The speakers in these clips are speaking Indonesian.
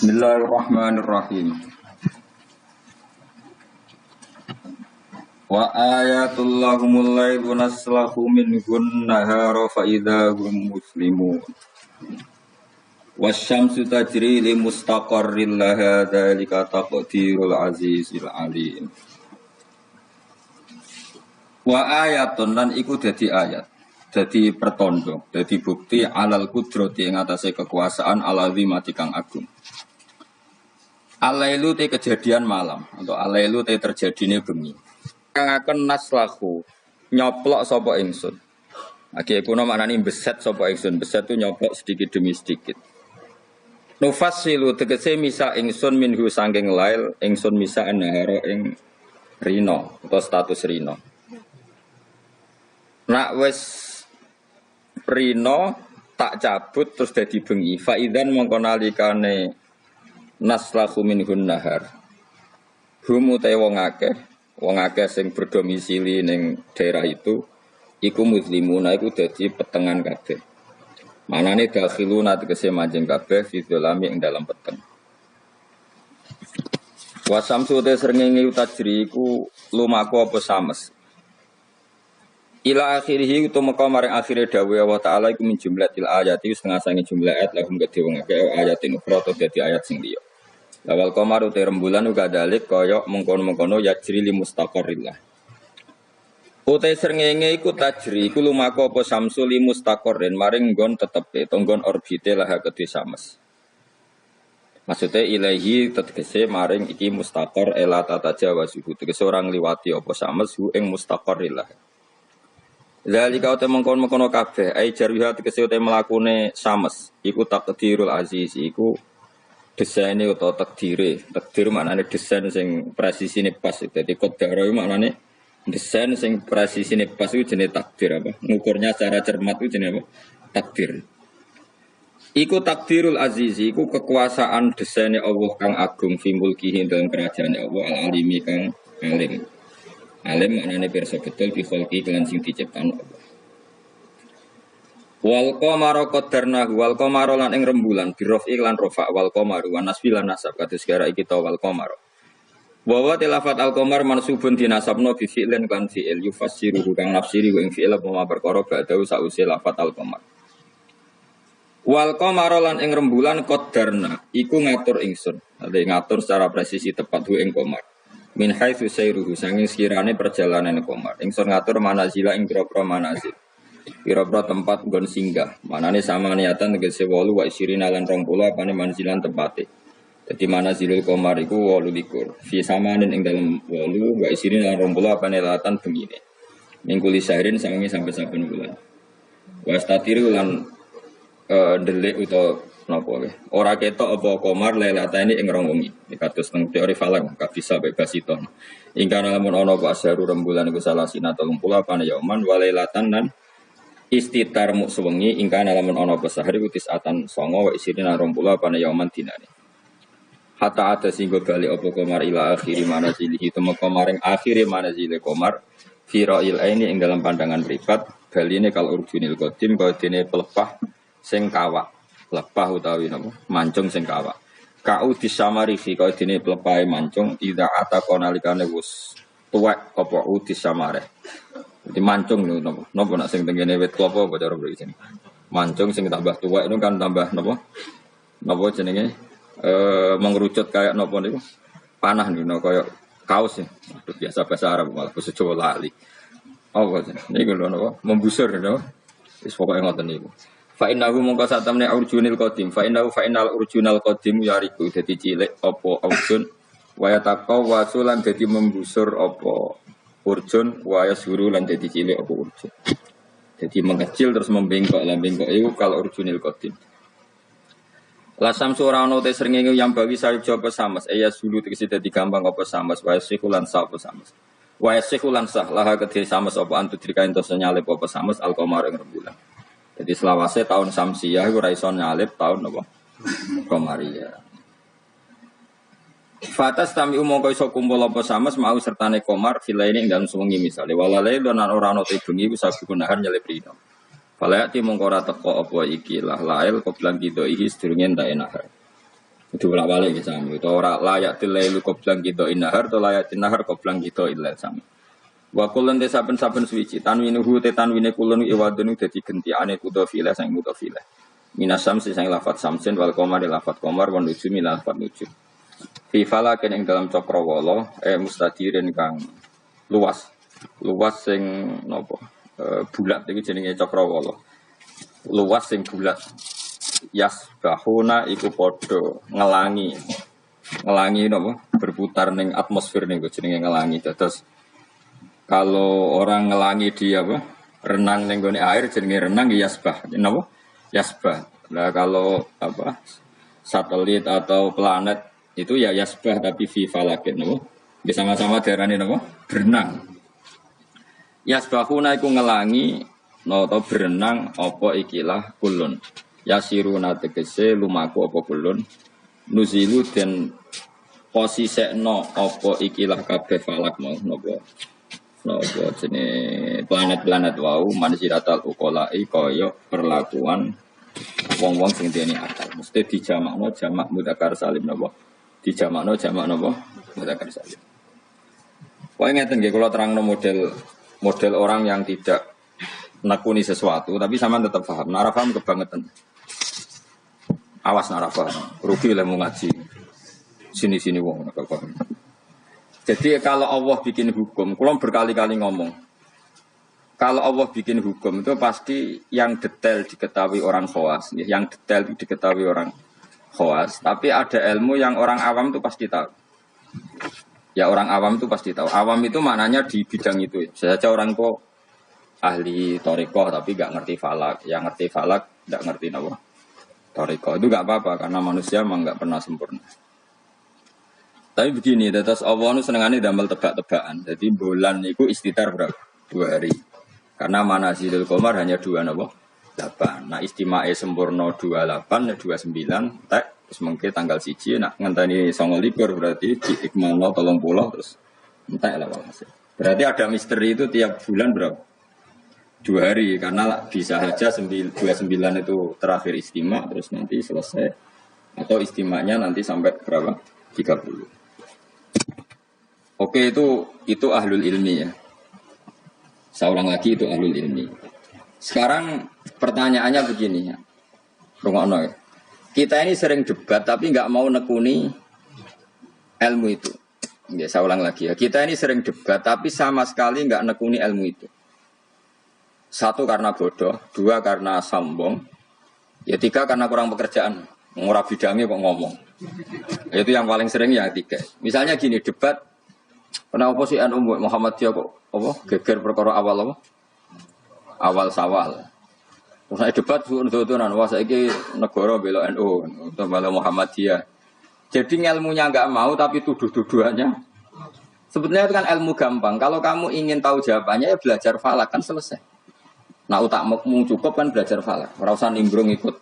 Bismillahirrahmanirrahim. Wa ayatul lahumul lailu naslahu minhun nahara fa idahum muslimun. Wasyamsu tajri li mustaqarril laha dzalika taqdirul azizil alim. Wa ayatun lan iku dadi ayat. Dadi pertondo, dadi bukti alal kudrati ing atase kekuasaan alazimati kang agung. Alailu te kejadian malam atau alailu te terjadine bengi. Kang akan naslahu nyoplok sapa ingsun. Aki kuno maknane beset sapa ingsun, beset tu nyoplok sedikit demi sedikit. Nufassilu tegese misa ingsun minhu sangking lail, ingsun misa nahara ing rino atau status rino. Nak wis rino tak cabut terus dadi bengi. Faidan mongko nalikane naslahu minhun nahar. Hum utai wong akeh sing berdomisili ning daerah itu iku muslimuna iku dadi petengan kabeh. Manane dakhiluna tegese manjing kabeh fi dzalami ing dalam peteng. Wasamsu te srengenge utajri iku lumaku apa sames. Ila akhirih tumeka maring akhire dawuh Allah taala iku min jumlatil ayati setengah sange jumlah ayat lahum kedhe wong akeh ayatin ukhra dadi ayat sing liya. Lawal qamar uta rembulan uga dalik kaya mengkono-mengkono yajri li mustaqarrillah. Uta srengenge iku tajri iku lumaku apa samsu li mustaqarrin maring nggon tetepe tonggon orbite lah kedhe sames. Maksudnya ilahi tegese maring iki mustaqar ela tata jawasuhu tegese orang liwati apa sames hu ing mustaqarrillah. Zalika uta mengkon-mengkono kabeh ai jarwiha tegese uta mlakune sames iku takdirul aziz iku desaine utawa takdire. Takdir maknane desain sing presisine pas. Dadi qadara maknane desain sing presisine pas iku jenenge takdir apa? Ngukurnya secara cermat iku jenenge apa? Takdir. Iku takdirul aziz iku kekuasaan desaine Allah kang agung fi mulkihi dalam kerajaane Allah al-alimi kang alim. Alim maknane pirsa betul bi khalqi lan sing diciptakno Allah. Wal qamara qaddarnahu wal qamara lan ing rembulan birofi lan rafa wal qamaru wa nasbi lan nasab kados gara iki ta wal qamara. Wa tilafat al qamar mansubun dinasabno bi fi'lin kan fi'il yufassiru kang nafsiri ing fi'il apa perkara ba'dahu sause lafat al qamar. Wal qamara lan ing rembulan qaddarna iku ngatur ingsun. Ade ngatur secara presisi tepat hu ing qamar. Min haitsu sayruhu sanging sekirane perjalanan qamar. Ingsun ngatur manazila ing pira-pira manazil. Pira-pira tempat nggon singgah. Manane sama niatan tegese 8 wa isirina lan 20 apane manzilan tempate. Dadi manazilul qamar iku 28. Fi samanin ing dalem 8 wa isirina lan 20 apane latan bengine. Minggu lisairin sange sampai saben bulan. Wa statiru lan delik utawa napa wae. Ora ketok apa qamar lailatane ing rong wengi. Kados teng teori falak ka bisa bebas itu. Ingkana lamun ana apa asharu rembulan iku salah sina 30 apane yauman wa lailatan lan istitar muksuwengi ingkana lamun ana pesahari utisatan songo wa isirina 20 apane yauman dinane. Hatta ada singgo bali apa qamar ila akhiri manazilihi temeka maring akhire manazile qamar fi ra'il aini ing dalam pandangan privat baline kal urjunil qadim kaya dene pelepah sing kawak. Lepah utawi napa mancung sing kawak. Kau disamari fi kaya dene pelepahe mancung ida ataqona likane wis tuwek apa disamare. Jadi mancung lho napa nak sing tengene wit klapa apa cara mriki sini. Mancung sing tambah tuwek itu kan tambah napa? Napa jenenge? Mengerucut kayak napa niku? Panah niku kaya kaos ya. Biasa bahasa Arab malah bahasa Jawa lali. Apa jenenge? Niku lho napa? Membusur napa? Wis pokoke ngoten niku. Fa innahu mongko satamne urjunil qadim. Fa inal urjunal qadim yariku dadi cilik apa urjun wa yataqaw wasulan dadi membusur apa urjun wa yasuru lan dadi cilik apa urjun. Jadi mengecil terus membengkok lan bengkok iku kal urjunil qadim. Lasam surano te srengenge yang bagi sayup apa samas ya sulu tegese dadi gampang apa samas wa yasikulan sa apa samas. Wa yasikulan sah laha kedhe samas apa antu drikain to nyalip apa samas al qamar ing rembulan. Jadi selawase tahun Samsiyah iku ra iso nyalip tahun apa? Qamariyah. Fatas tami umangka iso kumpul apa sames mau sertane qamar filaine ing dalem suwengi misale walale lan ora ana te bengi bisa digunakan nyalip rino. Falayati mongko ora teko apa iki lah lail qoblan kido iki sedurunge entek enak. Dibolak-balik iki sami. Utawa ora layak tilailu qoblan kita innahar to layak tinahar qoblan kita illal sami. Wa kulun te saben-saben suci tanwinuhu te tanwine kulun iwadun dadi gentiane mudhofile sang mudhofile. Minasam sing lafat samsin wal qamar lafat qamar wan nujumi lafat nujum. Fi falakin ing dalam cakrawala mustadirin kang luas. Luas sing napa? Bulat iki jenenge cakrawala. Luas sing bulat. Yasbahuna iku padha ngelangi napa? Berputar ning atmosfer niku jenenge ngelangi. Terus kalau orang ngelangi dia apa? Renang ning gone air jenenge renang yasbah. Napa? Yasbah. Nah kalau apa? Satelit atau planet itu ya yasbah tapi fi falakin napa? Sama-sama diarani napa? Berenang. Yasbahuna iku ngelangi atau berenang apa ikilah kulun. Yasiruna tegese lumaku apa kulun. Nuzilu den posisekno apa ikilah kabeh falak mau napa? Napa jenenge planet-planet wau manziratal uqala'i kaya perlakuan wong-wong sing duweni akal. Mesti dijamakno jamak mudzakkar salim napa? Dijamakno jamak napa? Mudzakkar salim. Pokoke ngeten nggih kula terangno model orang yang tidak nekuni sesuatu tapi sampean tetap paham. Nek paham kebangetan. Awas nek paham. Rugi lemu ngaji. Sini-sini wong nek paham. Jadi kalau Allah bikin hukum, kalau berkali-kali ngomong, kalau Allah bikin hukum itu pasti yang detail diketahui orang khawas, yang detail diketahui orang khawas. Tapi ada ilmu yang orang awam itu pasti tahu. Ya orang awam itu pasti tahu. Awam itu maknanya di bidang itu. Saja orang kok ahli thariqah tapi nggak ngerti falak, yang ngerti falak nggak ngerti nawa thariqah itu nggak apa-apa karena manusia memang nggak pernah sempurna. Tapi begini, tetes Allah itu senengannya damel tebak-tebakan. Jadi bulan itu istitar berapa? 2 hari. Karena manazilul qamar hanya 2 napa? 8. Nah istimae sempurna 28 ya 29. Tak terus mengke tanggal 1 nak ngenteni 29 berarti diikmalno 30 terus entek lah walhasil. Berarti ada misteri itu tiap bulan berapa? 2 hari karena bisa saja 29 itu terakhir istima terus nanti selesai atau istimanya nanti sampai berapa? 30. Oke itu ahlul ilmi ya. Saya ulang lagi itu ahlul ilmi. Sekarang pertanyaannya begini ya. Rungokno ya. Kita ini sering debat tapi nggak mau nekuni ilmu itu. Ya, saya ulang lagi ya. Kita ini sering debat tapi sama sekali nggak nekuni ilmu itu. 1 karena bodoh, 2 karena sombong, ya 3 karena kurang pekerjaan. Ngurah bidangnya kok ngomong. Itu yang paling sering ya 3. Misalnya gini debat. Kenapa sih NU Muhammadiyah kok apa geger perkara awal apa? Awal Sawal. Terus debat suun-suunan wah saiki negara bela NU atau bela Muhammadiyah. Jadi ilmunya enggak mau tapi tuduh-tuduhannya. Sebetulnya itu kan ilmu gampang. Kalau kamu ingin tahu jawabannya ya belajar falak kan selesai. Nah utakmu cukup kan belajar falak. Ora usah nimbrung ikut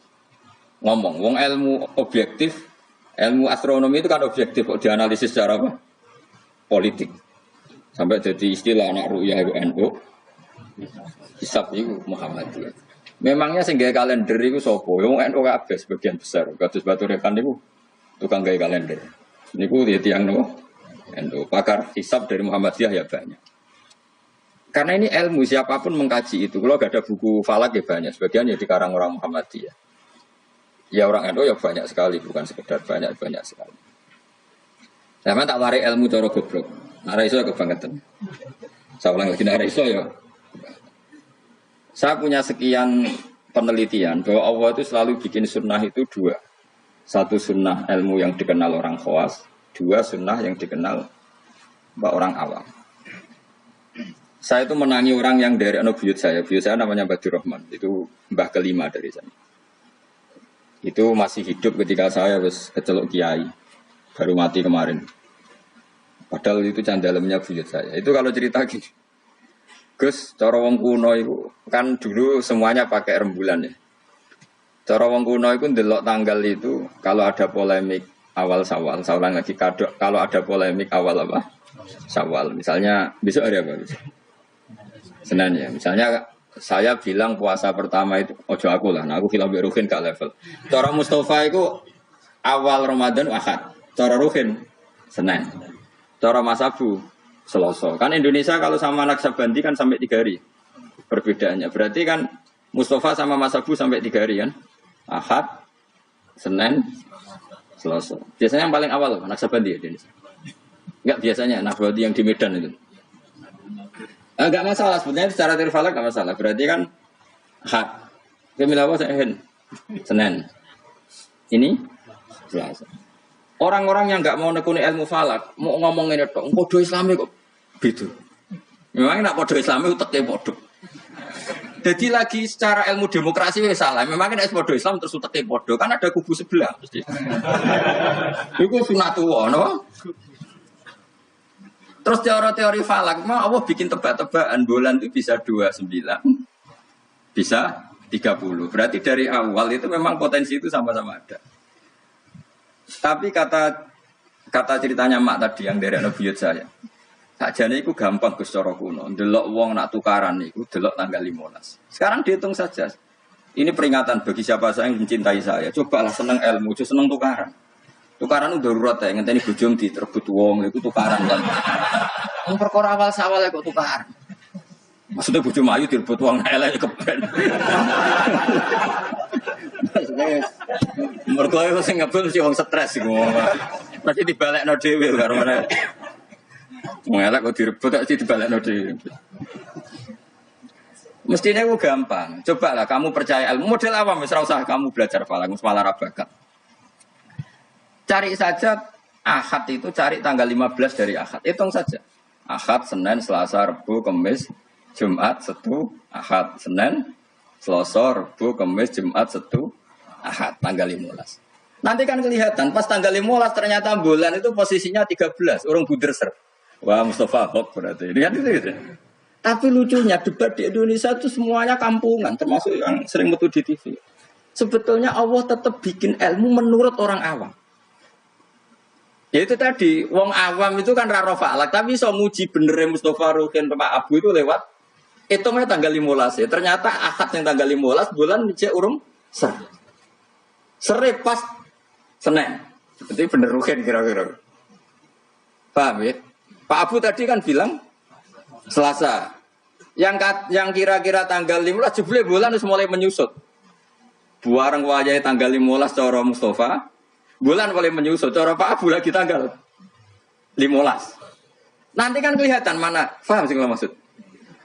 ngomong. Wong ilmu objektif, ilmu astronomi itu kan objektif kok dianalisis secara apa? Politik. Sampai jadi istilah anak ru'yah NU. Hisab itu Muhammadiyah. Memangnya sing gawe kalender iku sapa? Wong NU kabeh sebagian besar. Kados Batu Rekan niku tukang gawe kalender. Niku tiyang napa? NU. Pakar hisab dari Muhammadiyah ya banyak. Karena ini ilmu siapapun mengkaji itu. Kalau gak ada buku falak ya banyak. Sebagian ya dikarang orang Muhammadiyah. Ya orang NU ya banyak sekali, bukan sekedar banyak sekali. Sama tak warik ilmu cara goblok. Nara iso kebangetan. Saya ulang lagi nara iso ya. Saya punya sekian penelitian bahwa Allah itu selalu bikin sunnah itu 2. 1 sunnah ilmu yang dikenal orang khawas, 2 sunnah yang dikenal orang awam. Saya itu menangi orang yang dari buyut saya. Buyut saya namanya Badur Rahman. Itu mbah kelima dari saya. Itu masih hidup ketika saya kecelok kiai. Baru mati kemarin. Padahal itu candalemnya buyut saya. Itu kalau cerita gini. Gus, cara wong kuno itu kan dulu semuanya pakai rembulan ya. Cara wong kuno itu ndelok tanggal itu kalau ada polemik awal Syawal, saya ulang lagi kalau ada polemik awal apa? Syawal. Misalnya besok hari apa? Senin ya. Misalnya saya bilang puasa pertama itu ojo aku lah. Nah aku bilang Ruhin gak level. Cara Mustafa itu Awal Ramadan Ahad. Cara Ruhin Senin. Cara Masabu Selasa. Kan Indonesia kalau sama Naksabandi kan sampai 3 hari. Perbedaannya. Berarti kan Mustafa sama Masabu sampai 3 hari kan. Ahad, Senin, Selasa. Biasanya yang paling awal Naksabandi ya Indonesia. Enggak biasanya Naksabandi yang di Medan itu. Enggak masalah sebetulnya secara tirfalak enggak masalah. Berarti kan Ahad. Kemilawa Senin. Ini Selasa. Orang-orang yang enggak mau nekuni ilmu falak, mau ngomong ini tok, podo Islami kok gitu. Memang nak podo Islami uteke podo. Jadi lagi secara ilmu demokrasi wis salah. Memang nek podo Islam terus uteke podo, kan ada kubu sebelah mesti. Iku sunatullah, no? Terus teori falak, mah Allah bikin tebak-tebakan bulan itu bisa 29. Bisa 30. Berarti dari awal itu memang potensi itu sama-sama ada. Tapi kata ceritanya mak tadi yang dari Nabi saya. Sakjane iku gampang Gus cara kuno. Delok wong nak tukaran niku delok tanggal 15. Sekarang dihitung saja. Ini peringatan bagi siapa saya yang mencintai saya. Cobalah seneng ilmu, aja seneng tukaran. Tukaran udah darurat ya, ngenteni bojom diterbut wong iku tukaran kan. Wong perkara awal sawal kok tukaran. Maksudnya bojo ayu direbut wong elek keben. Mergo iku sing ngebul mesti wong stres iku. Mesti dibalekno dhewe karo mana. Wong elek kok direbut kok dibalekno dhewe. Mestinya itu gampang. Cobalah kamu percaya ilmu model awam wis ora usah kamu belajar falak malah ra bakat. Cari saja Ahad itu cari tanggal 15 dari Ahad. Hitung saja. Ahad, Senin, Selasa, Rabu, Kamis, Jumat, Sabtu, Ahad, Senin, Selasa, Rabu, Kamis, Jumat, Sabtu, Ahad, tanggal 15. Nanti kan kelihatan, pas tanggal 15 ternyata bulan itu posisinya 13, orang buderser. Wah, Mustafa Hok berarti. Lihat itu gitu. Tapi lucunya debat di Indonesia itu semuanya kampungan, termasuk yang sering metu di TV. Sebetulnya Allah tetap bikin ilmu menurut orang awam. Ya itu tadi, wong awam itu kan raro falak, tapi so muji bener Mustafa Rukin Pak Abu itu lewat hitungnya tanggal 15 ya. Ternyata Ahad yang tanggal 15 bulan cek urung ser. Sere pas Senin. Berarti bener Rukin kira-kira. Paham ya? Pak Abu tadi kan bilang Selasa. Yang kira-kira tanggal 15 jebule bulan harus mulai menyusut. Buareng wajah tanggal 15 cara Mustafa. Bulan mulai menyusut, cara Pak Abu lagi tanggal 15. Nanti kan kelihatan mana, paham sih kalau maksud?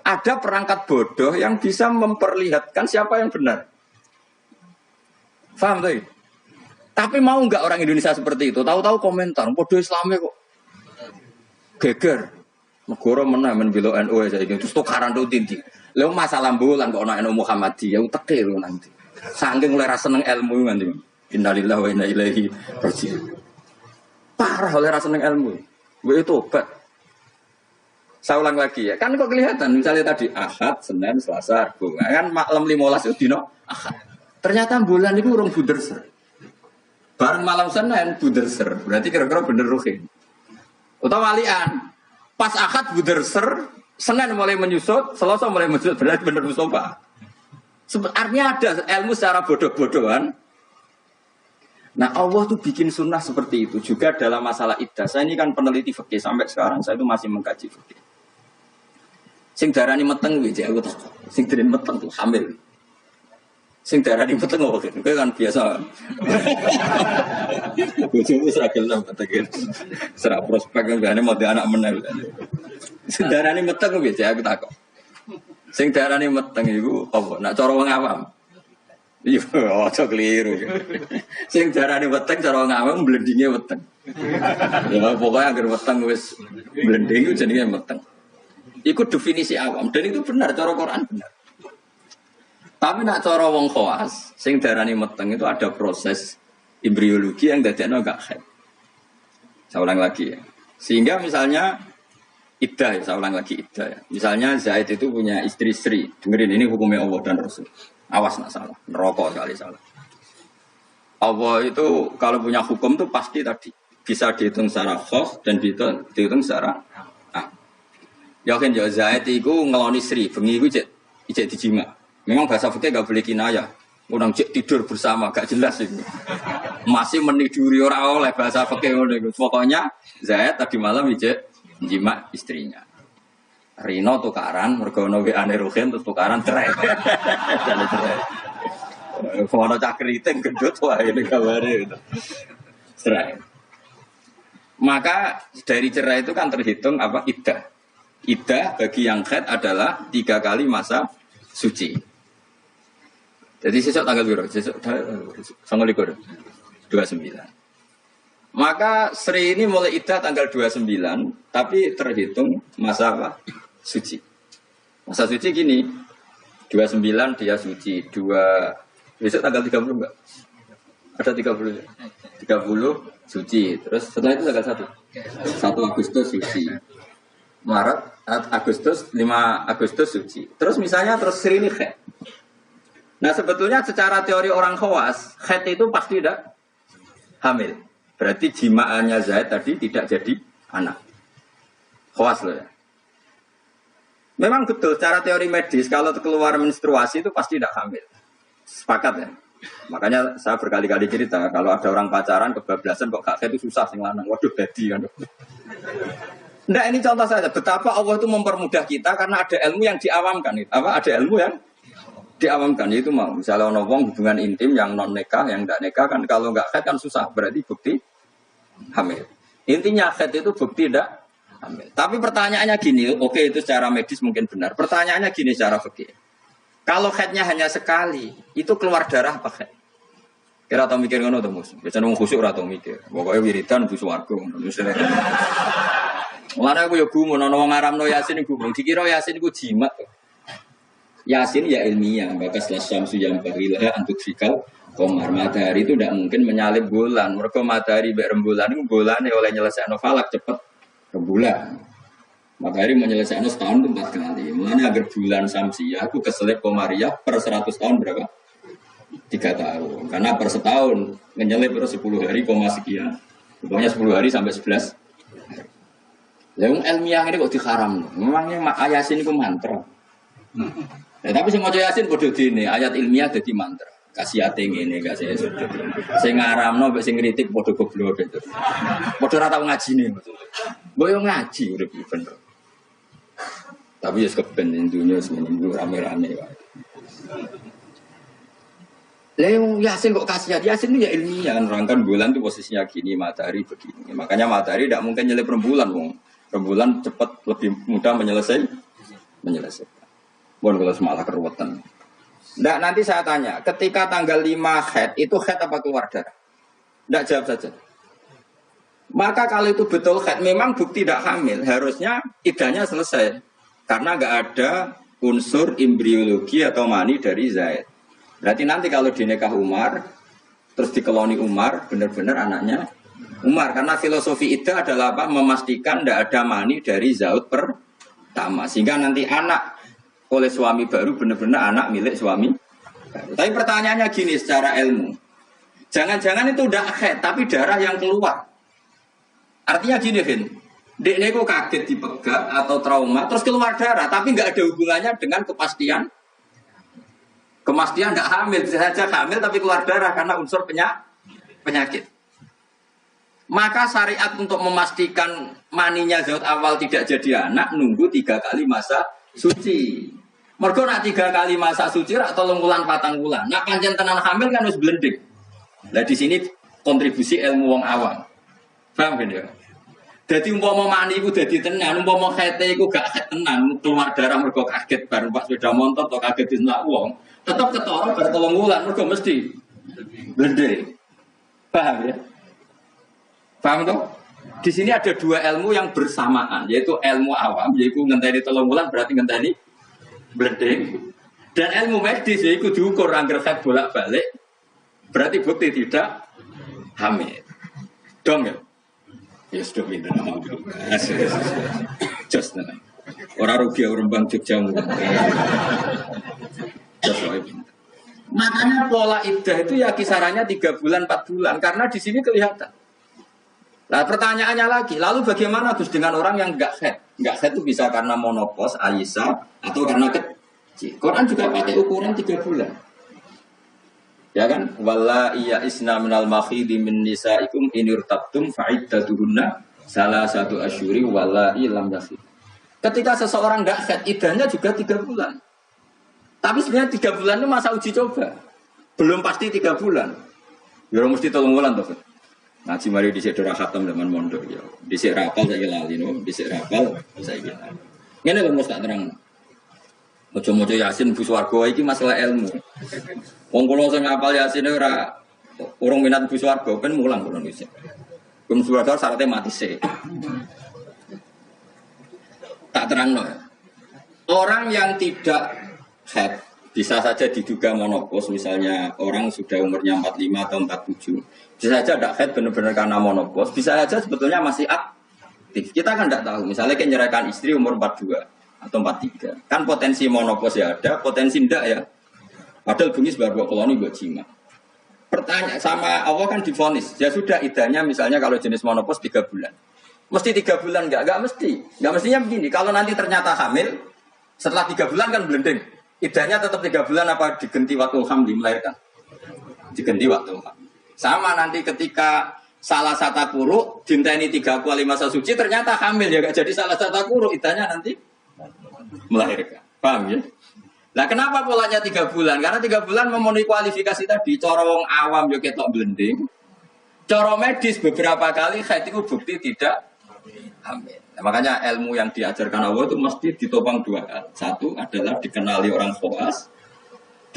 Ada perangkat bodoh yang bisa memperlihatkan siapa yang benar. Paham tuh? Tapi mau nggak orang Indonesia seperti itu? Tahu-tahu komentar, bodoh Islamnya kok geger. Negara mana membela NU aja ini, terus tukaran tuh tinggi. Lalu masalah bulan kok nak NU Muhammadiyah, utek lo nanti. Saking mulai rasa seneng ilmu nanti. Innalillahi wa inna ilaihi raji'un. Parah oleh rasa seneng ilmu. Gue tobat. Saya ulang lagi ya. Kan kok kelihatan misalnya tadi Ahad, Senin, Selasa, Rabu. Kan malam 15 itu dino Ahad. Ternyata bulan itu urung buderser. Bareng malam Senin buderser. Berarti kira-kira bener ruhin. Utawa walian. Pas Ahad buderser, Senin mulai menyusut, Selasa mulai menyusut. Berarti bener Mustafa. Artinya ada ilmu secara bodoh-bodohan. Nah Allah tuh bikin sunnah seperti itu juga dalam masalah iddah. Saya ini kan peneliti fikih sampai sekarang saya itu masih mengkaji fikih. Sing darani meteng wiji aku tak. Sing darani meteng tuh hamil. Sing darani meteng opo kan? Kan biasa. Bojomu seragel lah meteng. Serap prospek ngene mau anak menel. Sing darani meteng wiji aku tak. Sing darani meteng iku apa? Nak cara wong awam. Iya, ojo keliru. Sing darane weteng cara ngawang blendinge weteng. Ya pokoknya agar weteng wis blending itu jenenge weteng. Iku definisi awam dan itu benar cara Quran benar. Tapi nak cara wong khawas, sing darane weteng itu ada proses embriologi yang dadekno gak haid. Saya ulang lagi ya. Sehingga misalnya iddah, saya ulang lagi iddah ya. Misalnya Zaid itu punya istri-istri. Dengerin ini hukumnya Allah dan Rasul. Awas nak salah, neraka sekali salah. Allah itu kalau punya hukum tuh pasti tadi bisa dihitung secara khos dan dihitung secara yakin ya Zaid itu ngeloni Sri, bengi itu cek dijima. Memang bahasa fikih gak boleh kinayah. Orang cek tidur bersama gak jelas itu. Masih meniduri orang oleh bahasa fikih ngono iku. Pokoknya Zaid tadi malam ijek jima istrinya. Rino tukaran mergo ono WA-ne Ruhin terus tukaran cerai. Jadi cerai. Ono cah kriting gendut wae ini kabare gitu. Cerai. Maka dari cerai itu kan terhitung apa iddah. Iddah bagi yang haid adalah 3 kali masa suci. Jadi sesuk tanggal berapa? Sesuk 29. Maka Sri ini mulai iddah tanggal 29, tapi terhitung masa apa? Suci. Masa suci gini. 29 dia suci, besok tanggal 30 enggak? Ada 30 ya? 30 suci. Terus setelah itu tanggal 1 Agustus suci. Maret, Agustus, 5 Agustus suci. Terus misalnya terus Sri ini haid. Nah sebetulnya secara teori orang khawas, haid itu pasti tidak hamil. Berarti jimaannya Zaid tadi tidak jadi anak. Khawas loh ya. Memang betul secara teori medis kalau keluar menstruasi itu pasti tidak hamil. Sepakat ya. Makanya saya berkali-kali cerita kalau ada orang pacaran kebablasan kok gak haid itu susah sing lanang. Waduh badi kan. Nah ini contoh saja betapa Allah itu mempermudah kita karena ada ilmu yang diawamkan. Ada ilmu yang diawamkan itu mau. Misalnya ono wong hubungan intim yang non nikah, yang tidak nikah kan kalau nggak haid kan susah. Berarti bukti hamil. Intinya haid itu bukti tidak hamil. Tapi pertanyaannya gini, oke itu secara medis mungkin benar. Pertanyaannya gini secara fikih. Kalau haidnya hanya sekali, itu keluar darah apa haid? Kira tau mikir ngono to, Mus? Biasane wong khusuk ora tau mikir. Pokoke wiridan bu swarga ngono. Mulane aku ya gumun ana wong ngaramno Yasin iku gumun. Dikira Yasin iku jimat. Yasin ya ilmiah, bakas lasyamsu yang barilah untuk fikal komar. Matahari itu tidak mungkin menyalip bulan. Mergo matahari mbek rembulan itu bulane oleh nyelesaikno falak cepet rembulan. Matahari menyelesaikan setahun itu 4 kali. Mulane agar bulan Samsiah aku keselip komariah per 100 tahun berapa? 3 tahun. Karena per setahun menyelip terus 10 hari koma sekian. Pokoknya 10 hari sampai 11. Yang ilmiah ini kok diharam. Memangnya Yasin itu mantra. Tapi sing maca Yasin padha dene ayat ilmiah dadi mantra. Kasihate ngene kasih sujud. Sing ngaramno mbek sing kritik padha goblok itu. Padha ora tau ngajine maksudnya. Mbok yo ngaji urip bener. Tapi ya keben dunya seminggu rame-rame wae. Lah Yasin kok kasihan? Yasin itu ya ilmiah nerangkan bulan itu posisinya gini, matahari begini. Makanya matahari tidak mungkin nyelip rembulan wong. Rembulan cepat lebih mudah menyelesaikan. Bukan kalau semalah keruwetan. Nggak, nanti saya tanya, ketika tanggal 5 haid, itu haid apa keluar darah? Nggak, jawab saja. Maka kalau itu betul haid, memang bukti tidak hamil. Harusnya iddahnya selesai. Karena nggak ada unsur embriologi atau mani dari Zaid. Berarti nanti kalau dinikah Umar, terus dikeloni Umar, benar-benar anaknya Umar. Karena filosofi iddah adalah apa? Memastikan tidak ada mani dari Zaid pertama. Sehingga nanti anak oleh suami baru benar-benar anak milik suami baru. Tapi pertanyaannya gini secara ilmu. Jangan-jangan itu udah haid tapi darah yang keluar. Artinya gini, Vin. Dekne kok kaget dipegat atau trauma terus keluar darah tapi nggak ada hubungannya dengan kepastian tidak hamil. Bisa saja hamil tapi keluar darah karena unsur penyakit. Maka syariat untuk memastikan maninya zat awal tidak jadi anak nunggu 3 kali masa suci. Mergo nak 3 kali masa suci rak 3 wulan 4 wulan. Nak pancen tenan hamil kan wis blendek. Lah di sini kontribusi ilmu wong awam. Paham kan ya? Dadi umpama mani iku dadi tenan, umpama khete iku gak khet tenan, keluar darah mergo kaget bar numpak sepeda motor atau kaget disentak wong, tetep ketara bar 3 wulan mergo mesti blendek. Paham ya? Paham toh? Di sini ada 2 ilmu yang bersamaan, yaitu ilmu awam, yaitu ngenteni 3 wulan berarti ngenteni blending. Dan ilmu medis yaitu diukur anggar haid bolak-balik, berarti bukti tidak hamil. Dong ya? Ya sudah pindah nama dulu. Just nah. Orang rugi orang bang Jogja. Makanya pola iddah itu ya kisarannya 3 bulan 4 bulan karena di sini kelihatan. Nah pertanyaannya lagi, lalu bagaimana Gus dengan orang yang enggak haid? Enggak haid itu bisa karena monopos, Aisyah, atau karena kecil. Quran juga pakai ukuran 3 bulan. Ya kan? Walla iya isna minal makhidi min nisaikum inirtabtum fa'iddatuhunna salah satu asyuri walla ilam yakhid. Ketika seseorang tidak haid, idahnya juga 3 bulan. Tapi sebenarnya 3 bulan itu masa uji coba. Belum pasti 3 bulan. Ya mesti 3 bulan tuh. Ngaji mari dhisik ora khatam zaman mondok ya. Dhisik rapal saiki lali no, dhisik rapal saiki. Ngene lho mesti tak terang. Mojo-mojo Yasin bu swarga iki masalah ilmu. Wong kula sing hafal Yasin ora urung minat bu swarga ben mulang kula dhisik. Bu swarga syaratnya mati sih. Tak terangno. Orang yang tidak haid bisa saja diduga monopos, misalnya orang sudah umurnya 45 atau 47. Bisa saja tidak haid benar-benar karena monopos, bisa saja sebetulnya masih aktif. Kita kan tidak tahu, misalnya kayak nyerahkan istri umur 42 atau 43. Kan potensi monopos ya ada, potensi tidak ya. Padahal bunyi sebagai koloni buat jima. Pertanyaan sama Allah kan divonis, ya sudah idahnya misalnya kalau jenis monopos 3 bulan. Mesti 3 bulan enggak? Enggak mesti. Enggak mestinya begini, kalau nanti ternyata hamil, setelah 3 bulan kan blending. Idahnya tetap 3 bulan apa diganti waktu hamil melahirkan? Diganti waktu hamil. Sama nanti ketika salah satu kuru, dinteni 3 kali masa suci, ternyata hamil ya enggak jadi salah satu kuru, idahnya nanti melahirkan. Paham ya? Nah kenapa polanya 3 bulan? Karena 3 bulan memenuhi kualifikasi tadi. Cara wong awam yo ketok blending. Cara medis beberapa kali haid itu bukti tidak hamil. Nah, makanya ilmu yang diajarkan Allah itu mesti ditopang 2 hal. 1 adalah dikenali orang khawas.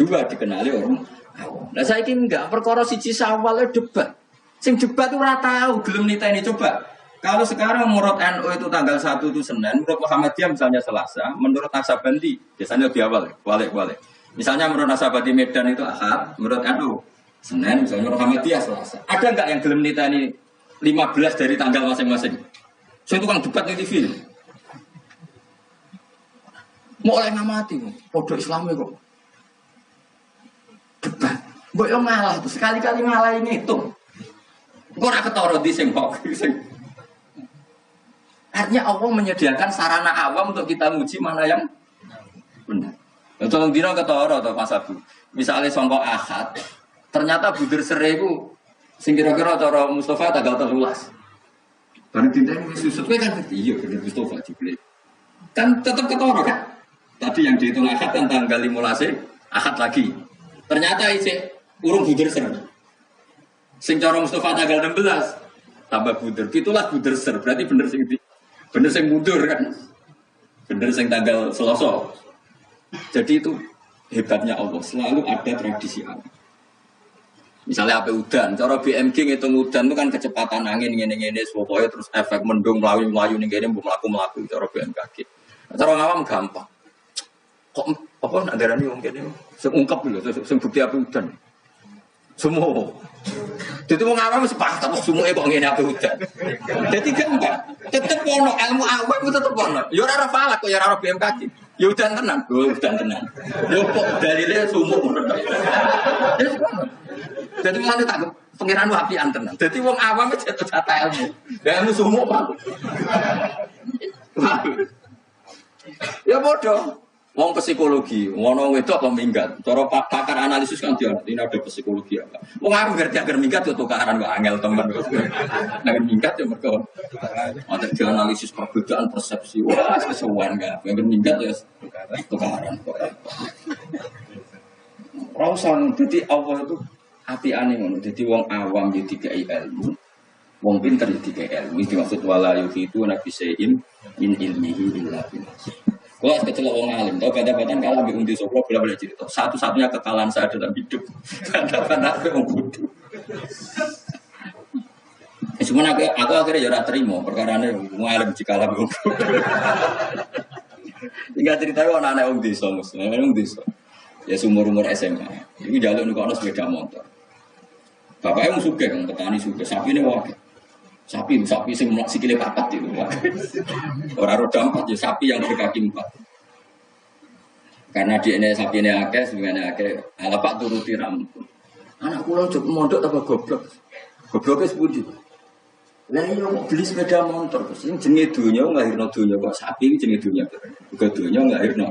2 dikenali orang awam. Nah saya ini enggak perkara siji Syawal debat. Sing debat itu ora tahu gelem niteni coba. Kalau sekarang menurut NU itu tanggal 1 itu Senin, menurut Muhammadiyah misalnya Selasa, menurut Naksabandi biasanya di awal, balik. Misalnya menurut Naksabandi Medan itu Ahad, menurut NU Senin, misalnya menurut Muhammadiyah Selasa. Ada enggak yang gelem niteni 15 dari tanggal masing-masing? Saya tukang debat di TV. Mau oleh ngamati, podo Islami kok. Debat. Mbok yo ngalah tuh, sekali-kali ngalah ini itu. Kok ora ketara di sing kok. Artinya Allah menyediakan sarana awam untuk kita nguji mana yang benar. Tolong dino ketara to Mas Abu. Misalnya sangka Ahad, ternyata budir sere iku sing kira-kira cara Mustafa tanggal 13. Bareng dinteni wis susut kowe kan ngerti iya bener Mustafa jebule. Kan tetap ketara kan? Tadi yang dihitung Ahad kan tanggal 15 Ahad lagi. Ternyata isih urung budir sere. Sing cara Mustafa tanggal 16 tambah budir. Itulah budir ser. Berarti bener sing mundur kan. Bener sing tanggal Selasa. Jadi itu hebatnya Allah, selalu ada tradisi Allah. Misalnya apa udan, cara BMG ngitung udan itu kan kecepatan angin ngene-ngene pokoknya terus efek mendung melayu ning kene mlaku-mlaku cara BMKG. Cara ngawam gampang. Kok apa nak darani wong kene sing ungkep lho, sing bukti apa udan. Semua. Jadi wong awam sepakat apa sumuke kok ngene apa udan. Jadi gampang. Tetep ono ilmu awam itu tetep ono. Ya ora falak kok ya ora BMKG. Ya udan tenan, udan tenan. Yo kok dalile sumuk. Jadi mulane tak pengiran apian tenan. Jadi wong awam wis jatuh jatah ilmu. Ya ilmu sumuk Pak. Ya bodoh. Wong psikologi, ngono wedok apa minggat. Cara pakar analisis kan dia ini ada psikologi apa. Wong aku ngerti agar minggat yo tukaran kok angel temen. Nek minggat yo mergo ada analisis perbedaan persepsi. Wah, kesuwen kan. Yang minggat yo tukaran kok. Rausan dadi Allah itu apiane ngono. Dadi wong awam yo dikai ilmu. Wong pinter yo dikai ilmu. Iki maksud wala yuhitu nabi sayyid min ilmihi illa billah. Kalau kecelok wong alim, tau bata-batan kalah ambil undi soplo boleh cerita. Satu-satunya kekalahan saya dalam hidup, bata-batan aku yang bodoh. Cuma aku akhirnya jauh terima, perkara ini wong alim jika lah bodoh. Tinggal ceritanya anak-anak wong desa, wong desa. Ya umur SMA, ini jalur nih kalau sepeda motor. Bapaknya mau suka, petani suka, sapi ini wakil. Sapi sing sikile papat itu. Ora roda 4 ya sapi yang berkaki 4. Karena di ini sapi ini akeh sebenarnya akeh ala Pak turuti rampun. Anak kula njok mondok apa goblok. Gobloke sepundi? Lah iya kok beli sepeda motor terus ini jenenge donya nglahirno donya kok sapi iki jenenge donya. Uga donya nglahirno.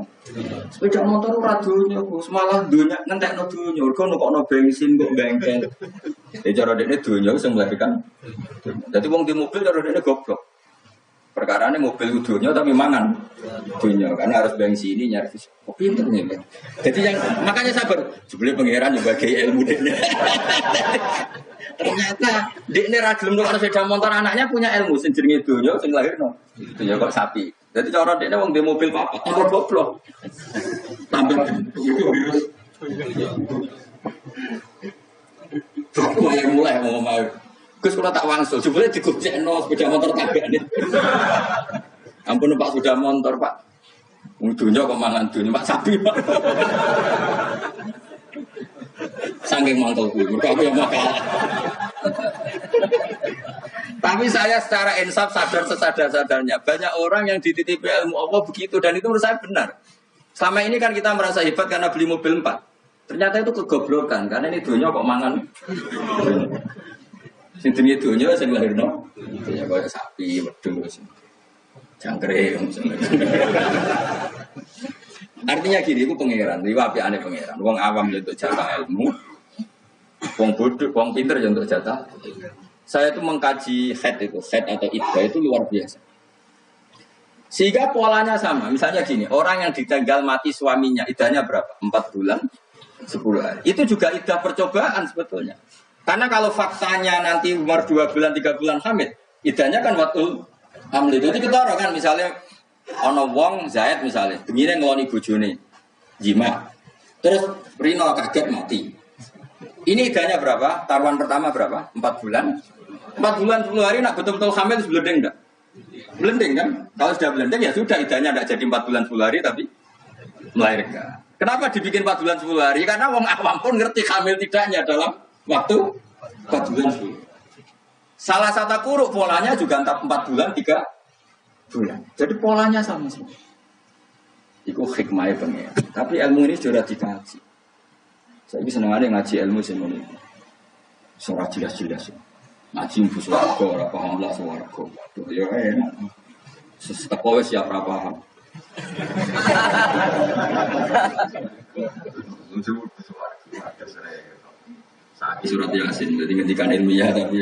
Sepeda motor ora donya kok malah donya ngentekno donya. Mergo nukokno bensin kok bengkel. Cara dekne donya sing melahirkan. Dadi wong di mobil cara dekne goblok. Perkarane mobil donya tapi mangan donya karena harus bensin ini nyari. Kok pinter nih. Jadi yang makanya sabar. Jebule pangeran juga gawe ilmu dekne. Ternyata dekne ra gelem nukokno sepeda motor anaknya punya ilmu sing jenenge donya sing lahirno. Donya kok sapi. Jadi cara dekne wong di mobil papat tambah goblok. Tambah itu virus. Mulai mau Gus kula tak wangsul, jebule digojekno sepeda motor tabane. Ampun Pak sudah motor Pak. Wong donya kok mangan donya Pak sapi Pak. Saking mangkel kuwi, mergo aku yang makal. Tapi saya secara insaf sadar sesadar-sadarnya banyak orang yang dititipi ilmu Allah begitu dan itu menurut saya benar. Selama ini kan kita merasa hebat karena beli mobil 4. Ternyata itu kegoblokan karena ini donya kok mangan. Sing jenenge donya sing lahirno. Donya kaya sapi, wedhus. Jangkrik. Artinya gini, itu pangeran, itu apiane pangeran. Wong awam ya untuk jatah ilmu. Wong bodoh, wong pinter ya untuk jatah. Saya itu mengkaji head atau iddah itu luar biasa. Sehingga polanya sama. Misalnya gini, orang yang ditinggal mati suaminya, iddahnya berapa? 4 bulan, 10 hari. Itu juga iddah percobaan sebetulnya. Karena kalau faktanya nanti umur 2 bulan, 3 bulan hamil, iddahnya kan waktu hamil. Jadi kita orang kan misalnya, ono wong Zaid misalnya, begini ngeloni bojone, jima. Terus Rino kaget mati. Ini iddahnya berapa? Taruhan pertama berapa? 4 bulan. 4 bulan 10 hari nak betul-betul hamil blending enggak? Blending kan? Kalau sudah blending ya sudah iddahnya enggak jadi 4 bulan 10 hari tapi melahirkan. Kenapa dibikin 4 bulan 10 hari? Karena wong awam pun ngerti hamil tidaknya dalam waktu 4 bulan 10. Salah satu kuruk polanya juga antara 4 bulan 3 bulan. Jadi polanya sama semua. Iku hikmahnya pengen. Tapi ilmu ini sudah dikaji. Saya bisa senang ngaji ilmu semuanya. Surah jelas-jelas. Ngaji ibu suaraku, ora paham lah suaraku. Ya enak. Seteko wis siap ora paham. Surat Yasin, jadi ngendikan ilmiah tapi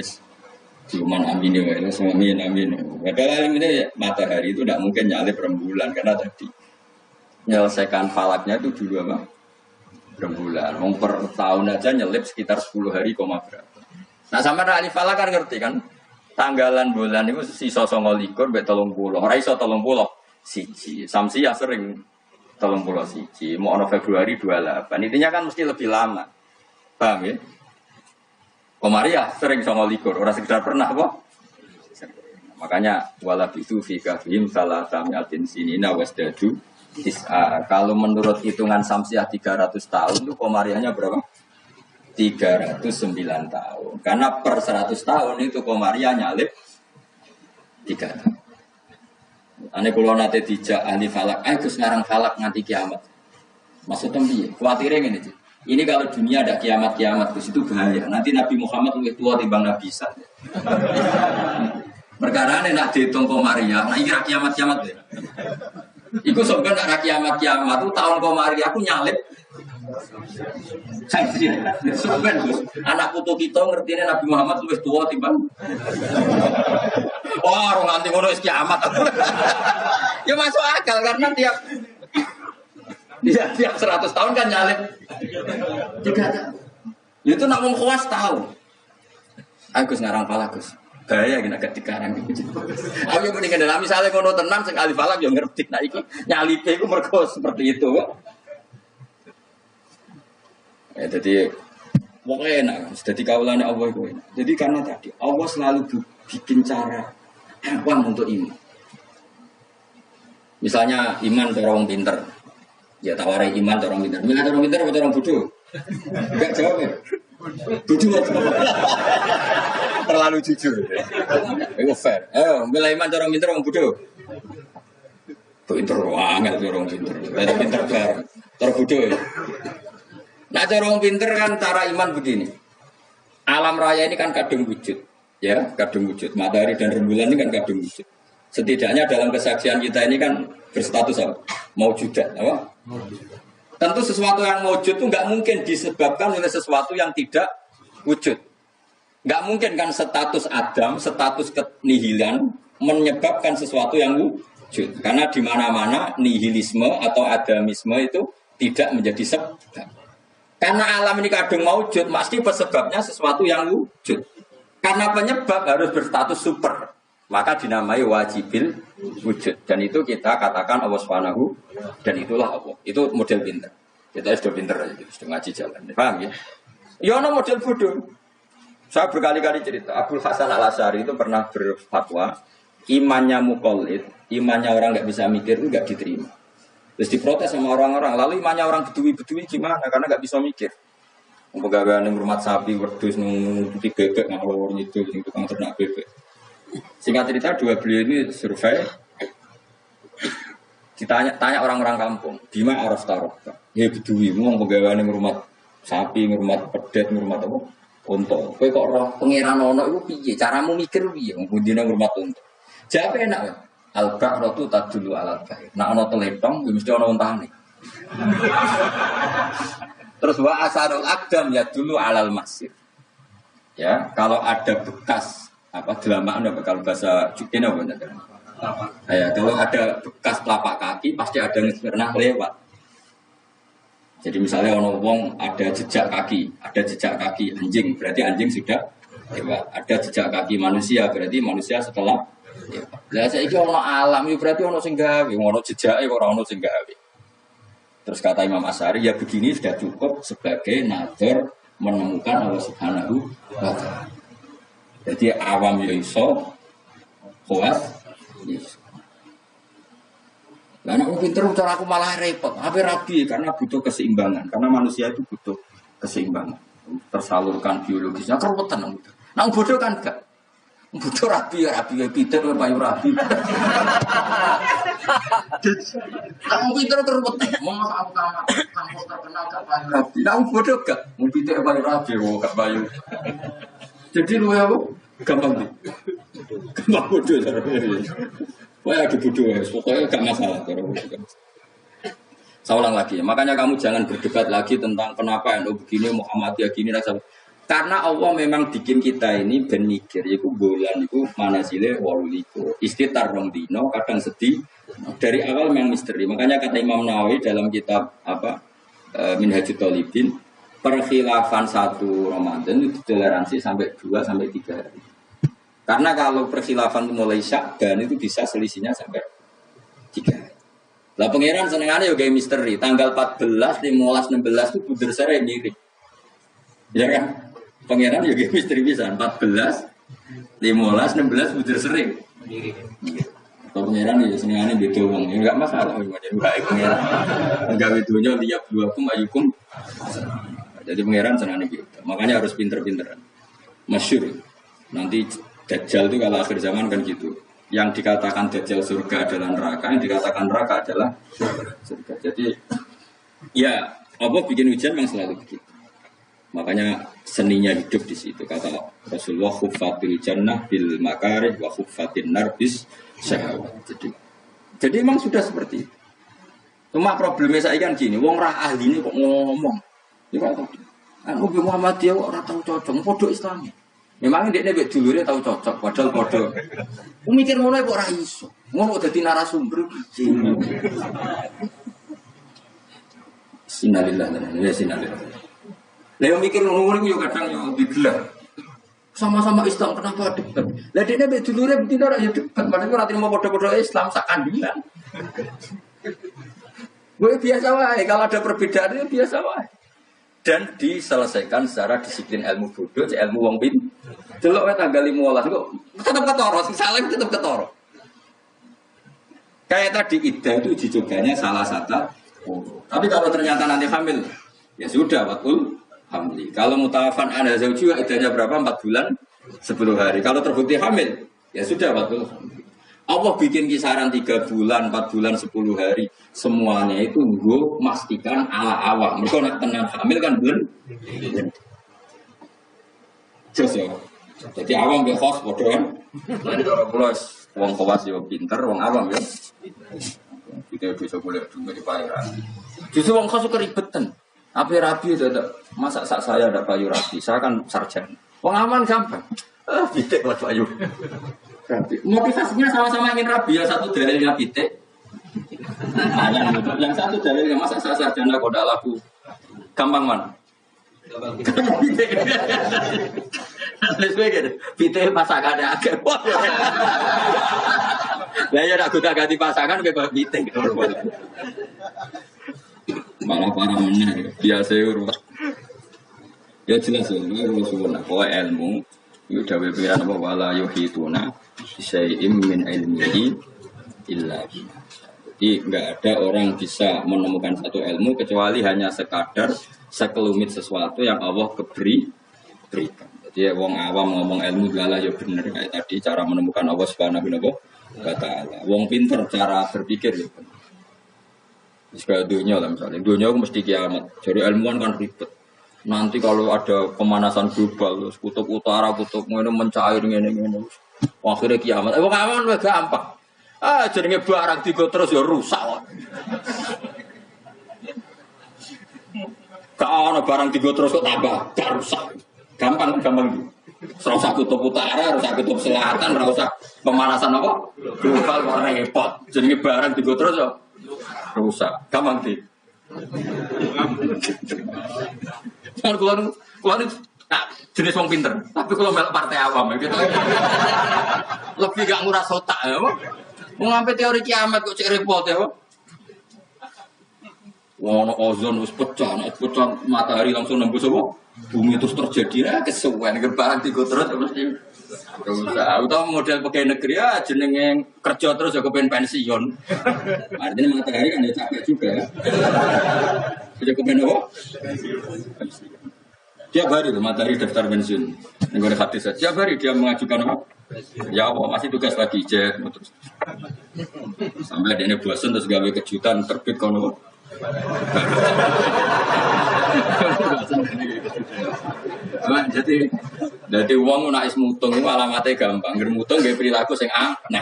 cuman amin ya, amin. Padahal ini matahari itu tidak mungkin nyalip rembulan karena tadi menyelesaikan falaknya itu dulu apa? Rembulan. Wong per tahun aja nyelip sekitar 10 hari koma berapa. Nah sampai ahli falak kan ngerti kan? Tanggalan bulan itu sisa 29 mbek 30. Ora iso 30 siji. Samsiah sering 30 siji. Mau ono Februari 28. Intinya kan mesti lebih lama. Paham ya? Komaria sering 29. Ora sekedar pernah kok. Makanya wala bisu fi kafihim salasamiatin sinina wasdadu is'a. Kalau menurut hitungan Samsiah 300 tahun itu komariahnya berapa? 309 tahun. Karena per 100 tahun itu komariah nyalip 3 tahun. Ane kula nate dijak ahli falak, ayo ngarang falak nganti kiamat. Maksudnya piye? Kuwatire ngene iki. Ini kalau dunia ada kiamat-kiamat, di situ bahaya. Nanti Nabi Muhammad lebih tua timbang Nabi Isa. Perkara ini nak dihitung komariah, nah ini kiamat-kiamat ya. Iku sebenarnya nak kiamat-kiamat itu tahun komariah aku nyalip. Sebenarnya anak putu kita ngertinya Nabi Muhammad lebih tua timbang. Wah, orang nanti ngono kiamat. Ya masuk akal karena tiap 100 tahun kan nyalip 3 tahun. Itu nak mau kuas tahu. Agus ngarang falakus. Gaya gini agak dikarang. Aku yang mendingan dalam misalnya ngono tenang sing ahli falak yang ngerti. Nah iki nyalipe iku mergo seperti itu. Ya jadi pokoknya enak. Jadi kaulane Allah itu enak. Jadi karena tadi Allah selalu bikin cara awam untuk iman. Misalnya iman cara orang pinter. Ya tawarai iman cara orang pinter. Milih orang pinter atau orang bodoh? Enggak jawab ya. Bodoh. Terlalu jujur. Itu fair. Milih iman cara orang pinter orang bodoh. Pinter banget orang pinter. Ada pinter fair. Cara bodoh. Nah cara orang pinter kan cara iman begini. Alam raya ini kan kadung wujud. Ya, kadung wujud. Matahari dan rembulan ini kan kadung wujud. Setidaknya dalam kesaksian kita ini kan berstatus apa? Maujudat, apa? Tentu sesuatu yang wujud itu nggak mungkin disebabkan oleh sesuatu yang tidak wujud. Nggak mungkin kan status Adam, status kenihilan menyebabkan sesuatu yang wujud. Karena di mana-mana nihilisme atau adamisme itu tidak menjadi sebab. Karena alam ini kadung wujud, pasti sebabnya sesuatu yang wujud. Karena penyebab harus berstatus super, maka dinamai wajibil wujud. Dan itu kita katakan Allah Subhanahu dan itulah Allah. Itu model pinter. Kita sudah pinter aja, sudah ngaji jalan. Paham ya? Ya, model bodoh. Saya berkali-kali cerita, Abdul Hasan Al-Asy'ari itu pernah berfatwa, imannya muqallid, imannya orang nggak bisa mikir itu nggak diterima. Terus diprotes sama orang-orang, lalu imannya orang bedui-bedui gimana? Karena nggak bisa mikir. Pegawai yang rumah sapi, wedus, nututi bebek, ngalor itu, tukang ternak bebek. Singkat cerita, dua beliau ini survei, tanya orang-orang kampung, Bima Araf Tarof, ya bedui, mau pegawai yang rumah sapi, rumah pedet, rumah apa? Untuk, kau kok roh pengiran ono itu piye? Caramu mikir piye? Mungkin rumah untuk. Jawab enak ya. Al-Baqaratu tadullu alal bair. Nak ono telepon, mesti ono untane. Terus wa asarul aqdam ya dulu alal masir. Ya, kalau ada bekas apa delamaan bakal bahasa Jukina apa ya, kalau ada bekas telapak kaki pasti ada yang pernah lewat. Jadi misalnya ono wong ada jejak kaki anjing, berarti anjing sudah lewat. Ada jejak kaki manusia, berarti manusia setelah lah saiki ono alam itu berarti ono sing gawe, ono jejake ora ono sing gawe. Terus kata Imam Asy'ari, ya begini sudah cukup sebagai nazar menemukan Allah Subhanahu wa taala. Jadi awam ya iso, khawas iso. Lah nek pinter cara aku malah repot. Apa rabi karena butuh keseimbangan. Karena manusia itu butuh keseimbangan. Tersalurkan biologisnya keruwetan. Nang bodoh kan enggak. Butuh rabi pinter payu rabi. Kamu pinter keruwetan. Mau aku kampus terkenal gak payu rabi. Nang bodoh enggak. Mau pinter payu rabi kok gak payu. Jadi lu ya gampang. Gampang bodoh. Wah, lagi bodoh ya, pokoknya gak masalah. Saya ulang lagi, makanya kamu jangan berdebat lagi tentang kenapa NU begini, Muhammadiyah gini, rasa. Karena Allah memang bikin kita ini ben mikir, yaitu bulan itu manasile waluliko, istitar rong dino, kadang sedih. Dari awal memang misteri. Makanya kata Imam Nawawi dalam kitab Minhajul Thalibin, perkhilafan satu Ramadan itu toleransi sampai 2 sampai 3 hari. Karena kalau perkhilafan mulai Sya'ban itu bisa selisihnya sampai 3 hari. Lah pangeran senengannya juga misteri. Tanggal 14, 15, 16 itu budur sore mirip. Ya kan? Pangeran juga misteri bisa. 14, 15, 16 budur sore mirip. Kalau pangeran ya senengannya beda wong. Ya enggak masalah. Baik pangeran. Enggak bedonya liap dua kum ayukum. Jadi pangeran senengannya gitu. Makanya harus pinter-pinteran. Masyhur. Nanti Dajjal itu kalau akhir zaman kan gitu. Yang dikatakan Dajjal surga adalah neraka, yang dikatakan neraka adalah surga. Jadi ya Allah bikin ujian memang selalu begitu. Makanya seninya hidup di situ. Kata Rasulullah khuffatil jannah bil makarih wa khuffatin nar bis syahawat. Jadi memang sudah seperti itu. Cuma problemnya saya kan gini, wong ra ahli ini kok ngomong. Ini kok anu Muhammadiyah kok ora tau cocok, podo Islami. Memang dia nebek dulurnya tahu cocok, padahal podo. Mikir ngono kok ora iso. Ngono dadi narasumber. Sinalillah, ya sinalillah. Lah mikir ngono yo kadang yo digelar. Sama-sama Islam kenapa debat? Lah dia nebek dulurnya betina ora yo debat, padahal ora terima podo-podo Islam sak kandungan. Gue biasa wae, kalau ada perbedaan itu biasa wae. Dan diselesaikan secara disiplin ilmu bodoh, ilmu wong pin. Delok wae tanggal 15 kok tetep ketara, sing salah tetep ketara. Kayak tadi iddah itu dijoganya salah satu. Tapi kalau ternyata nanti hamil, ya sudah wakul hamil. Kalau mutawafan ada zauji iddahnya berapa? 4 bulan 10 hari. Kalau terbukti hamil, ya sudah wakul hamil. Allah bikin kisaran 3 bulan, 4 bulan, 10 hari. Semuanya itu gue pastikan ala awak. Mereka nak tenang hamil kan belum. Jos ya. Jadi awam ya khos bodoh kan. Jadi kalau pulau wong kawas yo pinter, wong awam ya. Kita bisa boleh juga di pairan. Justru wong khos keribetan. Apa rabi itu ada? Masa sak saya ada payu rabi? Saya kan sarjana. Wong aman gampang. Pitik buat payu. Motivasinya sama-sama ingin rabi ya satu dalilnya pitik. Yang satu dalilnya masa saya sarjana kok tidak laku. Gampang man. Pitik pasangan ada agak. Lah ya nak ganti pasangan kayak pitik. Malah para meneh biasa urus. Ya jelas ya, urus pokoknya ilmu itu dawe pikiran apa wala yuhituna syai'im min ilmihi illa. Jadi enggak ada orang bisa menemukan satu ilmu kecuali hanya sekadar sekelumit sesuatu yang Allah berikan. Jadi wong awam ngomong ilmu adalah ya benar kayak tadi cara menemukan Allah Subhanahu wa taala. Wong pinter cara berpikir ya benar. Sekarang dunia lah misalnya, dunia mesti kiamat. Jadi ilmuwan kan ribet. Nanti kalau ada pemanasan global, kutub utara, kutub ini mencair ini. Akhirnya kiamat. Wong aman wah gampang. Jenenge barang tiga terus ya rusak. Kalau barang tiga terus kok tambah, gak rusak. Gampang. Rusak kutub utara, rusak kutub selatan, rusak pemanasan apa? Global kok repot. Jenenge barang tiga terus ya rusak, gampang sih. Jangan keluar jenis wong pinter, tapi kalau melok partai awam gitu. Lebih gak nguras otak ya, mau ngambil teori kiamat kok cek repot ya, wono ozon us pecah matahari langsung nembus apa? Bumi terus terjadi kesuwen barang tiga terus mesti. Atau model pegawai negeri ya jenenge kerja terus ya kepen pensiun. Artinya matahari kan ya capek juga ya. Kerja kepen apa? Tiap hari matahari daftar pensiun. Negara hati saja. Tiap hari dia mengajukan apa? Ya Allah masih tugas lagi jet. Sampai dia bosan terus gawe kejutan terbit kono. Jadi uang nak is mutung itu alamatnya gampang. Germutung gak perilaku sing aneh.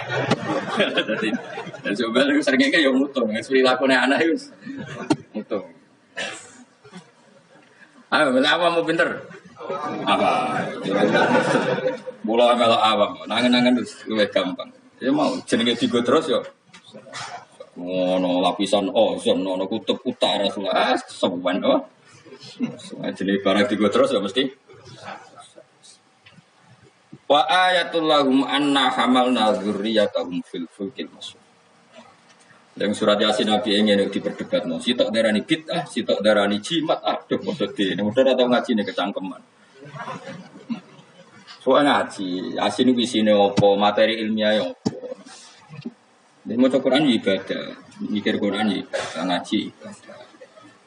Dan sebenarnya seringnya ya mutung. Perilaku aneh itu mutung. Ayo, apa mau pinter? Apa? Bola melok awam. Nangan-nangan lebih gampang. Ya mau jenenge tiga terus ya. Ngono lapisan ozon, ngono kutub utara selatan, sebuan oh. Jenis barang tiga terus ya mesti. Wa ayatul lahum anna hamalna dzurriyyatahum fil fulkil masjid. Yang surat Yasin Nabi ingin diperdebat no. Sitok darani bid'ah, sitok darani jimat. Aduh maksudnya, ini udah atau ngaji ini kecangkeman. Soalnya ngaji, Yasin itu isinya apa, materi ilmiah yang apa. Jadi mau Quran ibadah, mikir Quran ibadah, ngaji ibadah.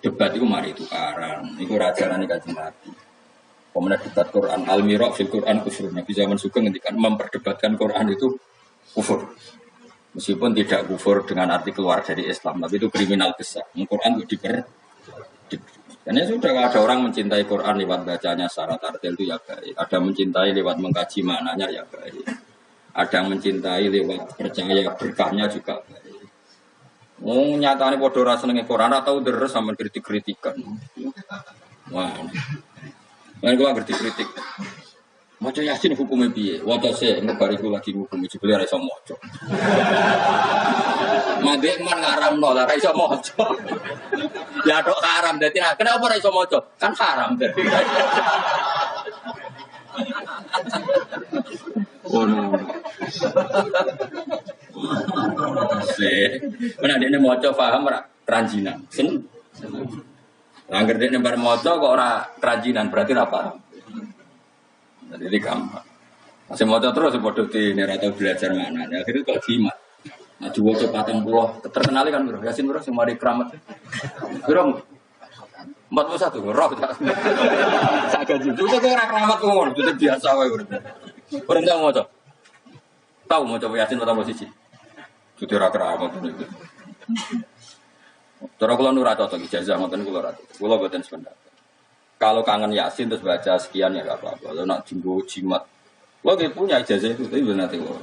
Debat itu mari tukaran, itu rajaran ini kaji Nabi. Pemenang debat Quran, al-miraq fil Quran kufur. Nabi zaman Sugeng ngendikan memperdebatkan Quran itu kufur. Meskipun tidak kufur dengan arti keluar dari Islam, tapi itu kriminal besar. Quran itu karena sudah ada orang mencintai Quran lewat bacanya syarat artil itu ya baik. Ada mencintai lewat mengkaji maknanya ya baik. Ada mencintai lewat percaya berkahnya juga baik. Nyatanya podo rasa dengan Quran atau deres sama kritik-kritikan. Wah, lain gua kritik-kritik. Maca Yasin hukumnya piye? Waca sik ngebariku lagi hukum iki beli ora iso maca. Mandek man ngaramno ora iso maca. Ya tok haram dadi kenapa ora iso maca? Kan haram dadi. Oh no. Mana dia maca paham ora? Kerajinan. Sen. Angger dia bar maca kok ora kerajinan berarti ora paham. Jadi gampang. Masih mau terus bodoh di nerata belajar mana? Akhirnya kalau jimat. Nah jual cepatan pulau terkenal kan bro. Yasin bro, semari keramat. Bro, 41 roh. Saged juga. Itu orang keramat ngomong. Itu biasa wae bro. Orang tahu mau coba. Tahu mau coba Yasin pertama siji. Itu orang keramat itu. Terus kalau nurut atau ijazah ngoten kula ora. Kula boten sependapat. Kalau kangen Yasin terus baca sekian ya gak apa-apa. Kalau nak jumbo jimat Lo punya ijazah itu, tapi benar nanti lo.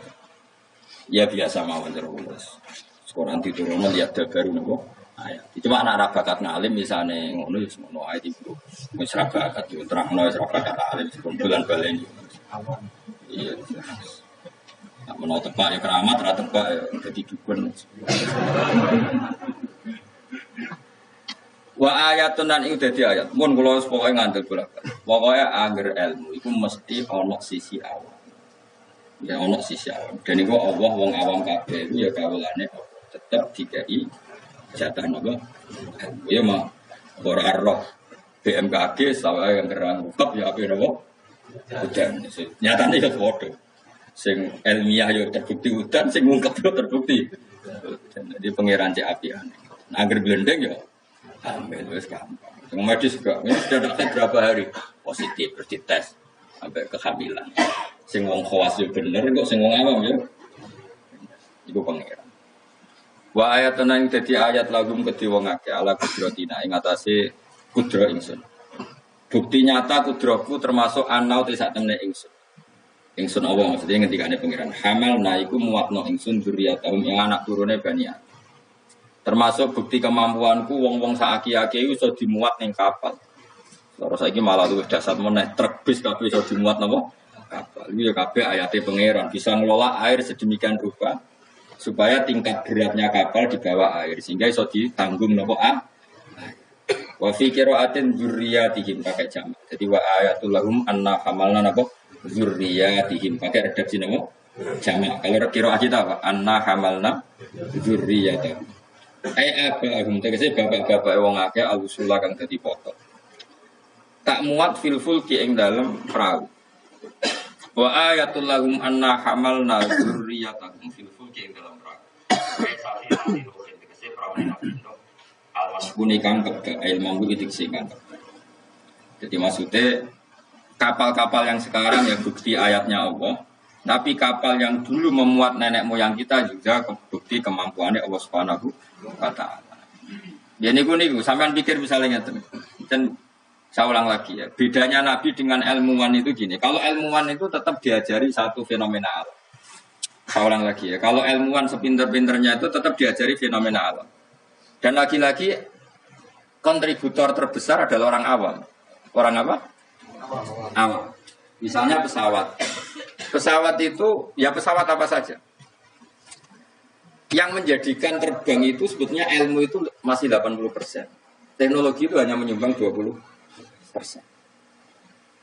Ya biasa mawon terus. Sekolah nanti turun lihat baru nopo. Ayat. Cuma anak-anak bakat ngalim misalnya ngono ya ngono ayat itu. Wis ra bakat yo terangno wis ra bakat alim sebelum bulan balen. Iya. Tak menawa tebak ya keramat ra tebak ya dadi dukun. Wa ayatun nan iku dadi ayat. Mun kula pokoke ngandel bolak-balik. Pokoke angger ilmu iku mesti ana sisi awam. Ya ana sisi awam. Dan iku Allah wong awam kabeh iku ya kawulane tetep dikai jatah napa? Ya mah ora roh BMKG sawae yang kerang tetep ya ape napa? Udan. Nyatane ya padha. Sing ilmiah ya terbukti udan, sing ngungkep ya terbukti. Jadi pangeran cek apian. Angger blendeng ya hamil wis gampang. Sing medis juga ya sudah dapat berapa hari positif terus dites sampai kehamilan. Sing wong khawas ya bener kok sing wong awam ya. Iku pangeran. Wa ayatun yang dadi ayat lagum kedhe wong akeh ala kudratina ing atase kudra ingsun. Bukti nyata kudraku termasuk anau te sak temne ingsun. Ingsun Allah maksudnya ngendikane pangeran hamal naiku muatno ingsun dzurriyyatahum yang anak turune Bani Adam. Termasuk bukti kemampuanku wong-wong saaki-aki iso dimuat ning kapal. Terus saiki malah luwih dasar meneh truk bis kabeh iso dimuat napa? Kapal. Iki ya kabeh ayate pangeran bisa ngelola air sedemikian rupa. Supaya tingkat beratnya kapal di bawah air sehingga iso ditanggung nopo wa fi qiraatin dzurriyyatihim pakai jamak. Jadi wa ayatul lahum anna hamalna nopo dzurriyyatihim pakai redaksi nopo jamak. Kalau qiraat kita apa? Anna hamalna dzurriyyatihim. Abahum tegese bapak-bapak wong akeh alusula kang dadi potok. Tak muat fil fulki ing dalem perahu. Wa ayatul lahum anna hamalna dzurriyyatahum fil fulki ing dalem perahu. Alwaspuni kang kebak ilmu iki diksingan. Jadi maksudnya kapal-kapal yang sekarang ya bukti ayatnya Allah. Tapi kapal yang dulu memuat nenek moyang kita juga bukti kemampuannya Allah Subhanahu wa taala. Ya niku sampean pikir misalnya ngeten. Dan saya ulang lagi ya, bedanya Nabi dengan ilmuwan itu gini. Kalau ilmuwan itu tetap diajari satu fenomena alam. Saya ulang lagi ya, kalau ilmuwan sepinter-pinternya itu tetap diajari fenomena alam. Dan lagi-lagi kontributor terbesar adalah orang awam. Orang apa? Awam. Misalnya pesawat. Pesawat itu, ya pesawat apa saja. Yang menjadikan terbang itu sebetulnya ilmu itu masih 80%. Teknologi itu hanya menyumbang 20%.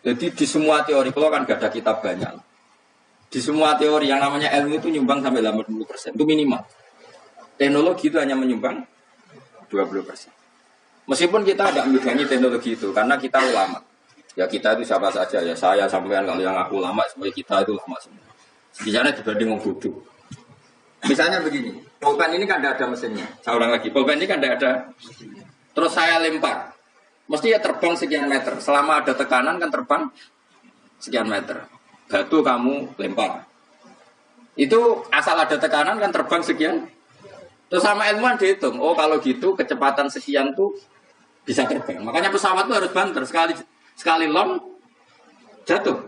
Jadi di semua teori, kalau kan gak ada kitab banyak. Di semua teori yang namanya ilmu itu nyumbang sampai 80%. Itu minimal. Teknologi itu hanya menyumbang 20%. Meskipun kita ada membidangi teknologi itu, karena kita ulama. Ya kita itu siapa saja, ya saya sampean kalau yang aku ulama, semuanya kita itu ulama semua. Bicaranya dibanding orang bodoh. Misalnya begini, pulpen ini kan tidak ada mesinnya. Saya ulang lagi, pulpen ini kan tidak ada. Terus saya lempar. Mesti ya terbang sekian meter. Selama ada tekanan kan terbang sekian meter. Batu kamu lempar. Itu asal ada tekanan kan terbang sekian. Terus sama ilmuwan dihitung. Oh kalau gitu kecepatan sekian tuh bisa terbang. Makanya pesawat tuh harus banter. Sekali long jatuh.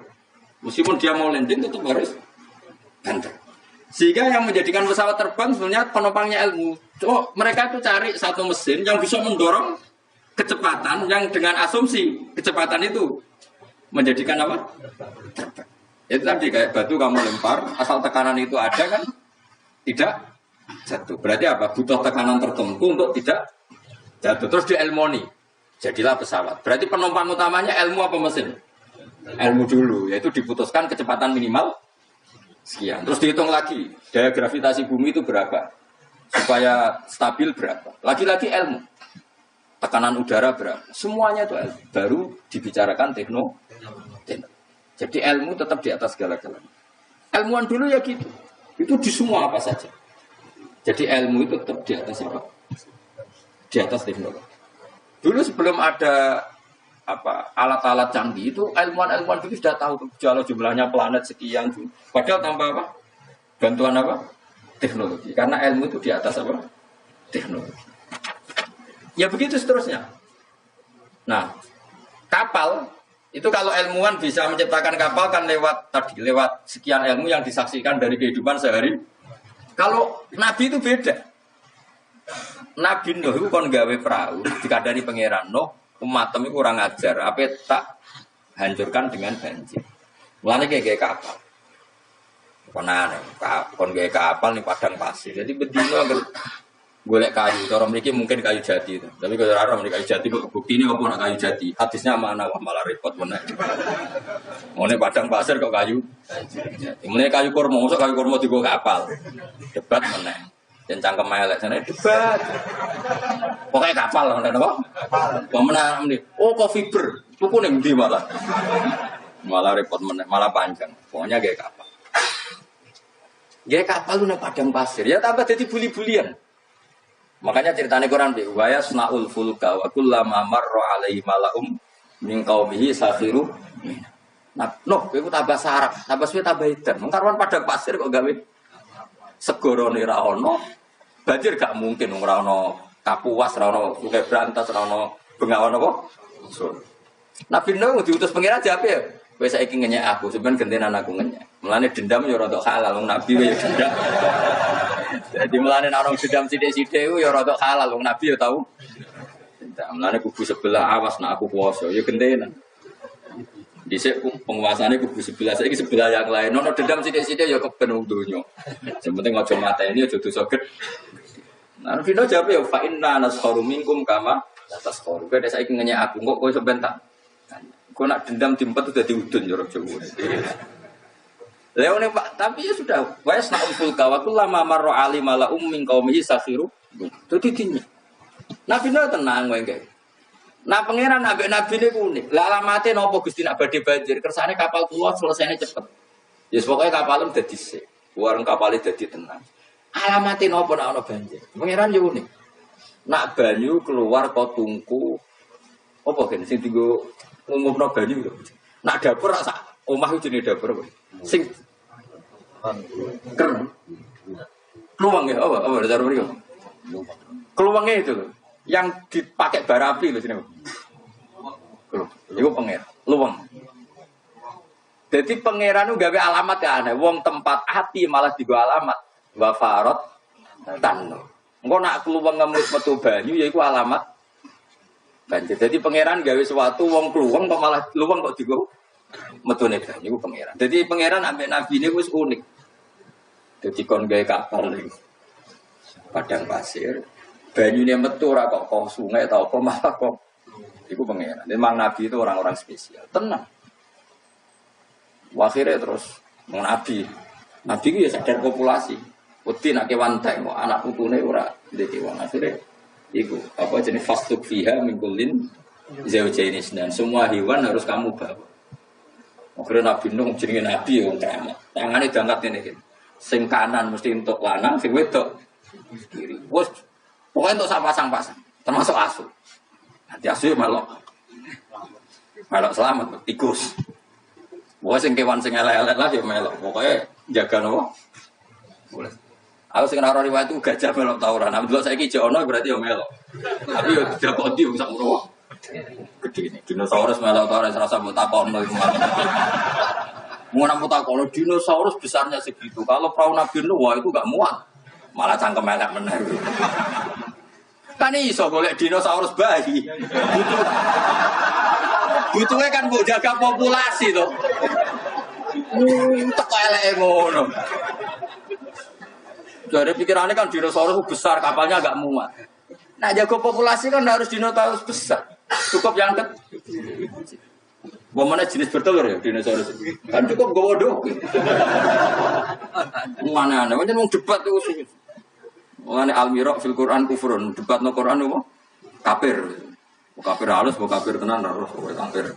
Meskipun dia mau landing tetap harus banter. Sehingga yang menjadikan pesawat terbang sebenarnya penumpangnya ilmu. Oh mereka itu cari satu mesin yang bisa mendorong kecepatan yang dengan asumsi kecepatan itu menjadikan apa? Terbang. Itu tadi kayak batu kamu lempar, asal tekanan itu ada kan tidak jatuh. Berarti apa? Butuh tekanan tertentu untuk tidak jatuh. Terus diilmoni, jadilah pesawat. Berarti penumpang utamanya ilmu apa mesin? Ilmu dulu, yaitu diputuskan kecepatan minimal sekian. Terus dihitung lagi, daya gravitasi bumi itu berapa? Supaya stabil berapa? Lagi-lagi ilmu. Tekanan udara berapa? Semuanya itu ilmu. Baru dibicarakan teknologi. Jadi ilmu tetap di atas segala-galanya. Ilmuwan dulu ya gitu. Itu di semua apa saja. Jadi ilmu itu tetap di atas apa? Di atas teknologi. Dulu sebelum ada alat-alat canggih itu ilmuwan-ilmuwan dulu sudah tahu kalau jumlahnya planet sekian. Padahal tanpa apa? Bantuan apa? Teknologi. Karena ilmu itu di atas apa? Teknologi. Ya begitu seterusnya. Nah, kapal Itu kalau ilmuwan bisa menciptakan kapal kan lewat sekian ilmu yang disaksikan dari kehidupan sehari. Kalau Nabi itu beda. Nabi Nuh itu kon gawe perahu, dikadani pangeran Nuh, umatem itu kurang ajar, apa tak hancurkan dengan banjir. Mulane kayak kapal. Kon gawe kapal nih padang pasir. Jadi bedino golek kayu, cara mriki mungkin kayu jati itu. Tapi kalau ora mriki kayu jati kok buktine apa nak kayu jati? Hadisnya mana wah malah repot meneh. Ngene padang pasir kok kayu. Mulane kayu kurma, mosok kayu kurma digo kapal. Debat meneh. Yen cangkem elek jane debat. Pokoke kapal ngono apa? Kok meneh mriki. Oh, kok fiber. Tuku ning ndi malah. Malah repot meneh, malah panjang. Pokoknya kayak kapal. Kayak kapal lu nang padang pasir. Ya tambah dadi buli-bulian. Makanya ceritanya Quran di wa yasnaul fulka wa kullama marra alaihi malaum min qaumihi sakhiru. Nah, kowe tambah sarap, tambah suwe tambah edan. Wong karwan padang pasir kok gawe segorone ra ono. Banjir gak mungkin ora ono Kapuas, ora ono Sungai Brantas, ora ono Bengawan apa? Nabi Nuh diutus pengira jape ya. Kowe saiki ngenyek aku, sampean gentenan aku ngenyek. Mulane dendam ya rada halal wong Nabi ya dendam. Jadi mulane nek orang dendam sithik-sithik ku ya rada halal wong Nabi ya tau. Dendam. Mulane kubu sebelah awas nek aku kuwasa ya gentenan. Dhisik penguasane kubu sebelah saiki sebelah yang lain. Ono dendam sithik-sithik ya keben wong donya. Sing penting aja mateni aja dosa gedhe. Nah, Vino jawab ya fa inna naskharu minkum kama taskharu. Kowe saiki ngenyek aku kok kowe sebentar. Kau nak dendam timpet udah diudun jorok jauh. Leone Pak, tapi ya sudah. Wes nak usul kawaku lama marro ali mala min kaumihi sakhiru. Jadi tinggi. Nabi Nuh tenang wae guys. Nah pangeran nabi ini unik. Lah alamate nopo Gusti nak badhe banjir. Kersane kapal kulo selesainya cepet. Ya pokoknya kapalem dadi sik. Warung kapale dadi tenang. Alamate nopo nak ono banjir. Pangeran yo unik. Nak banyu keluar kok tungku. Apa kan sing dienggo ngumumno banyu lho. Nak dapur sak omah ku jenenge dapur kok. Sing ker. Kluwang ya apa cara mriki. Kluwange itu lho. Yang dipakai bara api lho jenenge. Iku pangeran, luwang. Jadi pangeran itu gawe alamat ya aneh. Wong tempat hati malah digo alamat. Wa farot tan. Engko nak kluwang ngemut metu banyu ya iku alamat banjir. Jadi pangeran gawe sesuatu wong kluwang kok malah luwang kok digo metune banyu pangeran. Jadi pangeran ambek nabi ini wis unik. Jadi kon gawe kapal iki. Padang pasir, banyune metu ora kok sungai ta apa malah kok iku pangeran. Memang nabi itu orang-orang spesial. Tenang. Akhirnya terus mau nabi itu ya sadar populasi. Wedi nak kewan tek kok anak putune ora ndek kewan. Akhirnya iku apa jenis fastuk fiha mingkulin zawjainis dan semua hewan harus kamu bawa. Akhirnya Nabi Nuh jenenge nabi wong kiamat. Tangane diangkat ngene iki. Sing kanan mesti untuk lanang, sing wedok kiri. Wes pokoke untuk sak pasang-pasang, termasuk asu. Nanti asu melok. Melok selamat tikus. Wes sing kewan sing elek-elek lah ya melok. Pokoke jaga nopo. Boleh. Aku sing ora riwayat itu gajah melok ta ora. Nek delok saiki jek ono berarti yo melok. Tapi yo didakoti wong sak mrowo. Gede ini dinosaurus melok ta ora rasa mbok takokno iku. Mau nampu takokno dinosaurus besarnya segitu. Kalau perahu Nabi Nuh wah itu enggak muat. Malah cangkem elek meneh. Kan iso golek dinosaurus bayi. Butuhe kan mbok jaga populasi to. Teko eleke ngono. Jadi pikirannya kan dinosaurus besar, kapalnya agak muat. Nah jago populasi kan harus dinosaurus besar. Cukup yang mana jenis bertelur ya dinosaurus? Kan cukup gowodo. Mana-mana, macam mau debat itu sih. Mengenai al-miraq fil Quran kufrun, debat no Quran itu kafir. Kafir halus, kafir tenan harus kafir.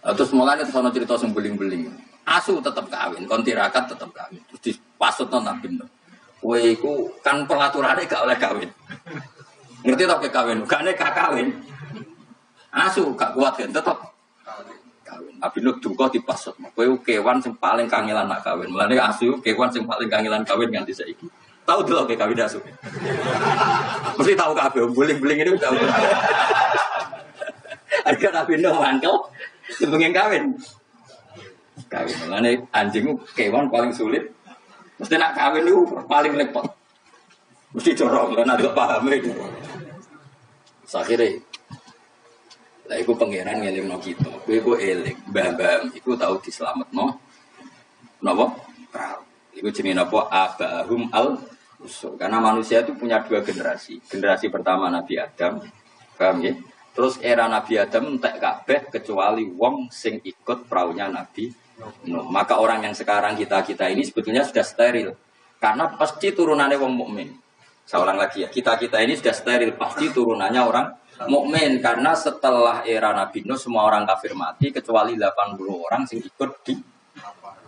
Terus mulanya terus ada cerita yang beling-beling. Asu tetap kawin, kontirakat tetap kawin. Terus dipasut Nabi Nuh. Kowe iku kan pelaturane gak oleh kawin. Ngerti tak kawin? Gak nek kawin. Asu gak kuat kan tetap kawin. Nabi Nuh duka dipasut. Kowe kewan sing paling kangelan nak kawin. Mulane asu kewan sing paling kangelan kawin nganti saiki. Tahu delok kawin asu. Mesti tahu kabeh beling-beling ini tahu. Harga Nabi Nuh mangkel, pengen kawin. Kawin, makanya anjing kewan paling sulit. Mesti nak kawin itu paling repot. Mesti corong, karena ada paham itu. Akhirnya, lah itu pangeran ngeling kita. Itu eling, mbah-mbah, itu tahu diselamat no. Napa? Itu jenis apa? Abahum al-usul. Karena manusia itu punya dua generasi. Generasi pertama Nabi Adam, paham ya? Terus era Nabi Adam entek kabeh kecuali wong sing ikut praunya Nabi Nuh. Maka orang yang sekarang kita ini sebetulnya sudah steril. Karena pasti turunannya wong mukmin. Saya ulang lagi ya, kita ini sudah steril, pasti turunannya orang mukmin karena setelah era Nabi Nuh semua orang kafir mati kecuali 80 orang yang ikut di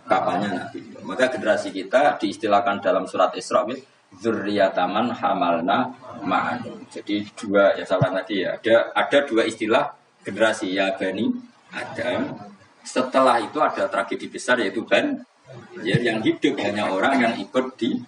kapalnya Nabi Nuh. Maka generasi kita diistilahkan dalam surat Isra dzurriyyataman hamalna ma'an. Jadi dua ya saya ulang lagi ya, ada dua istilah generasi ya Bani Adam. Setelah itu ada tragedi besar yaitu yang hidup hanya orang yang ikut di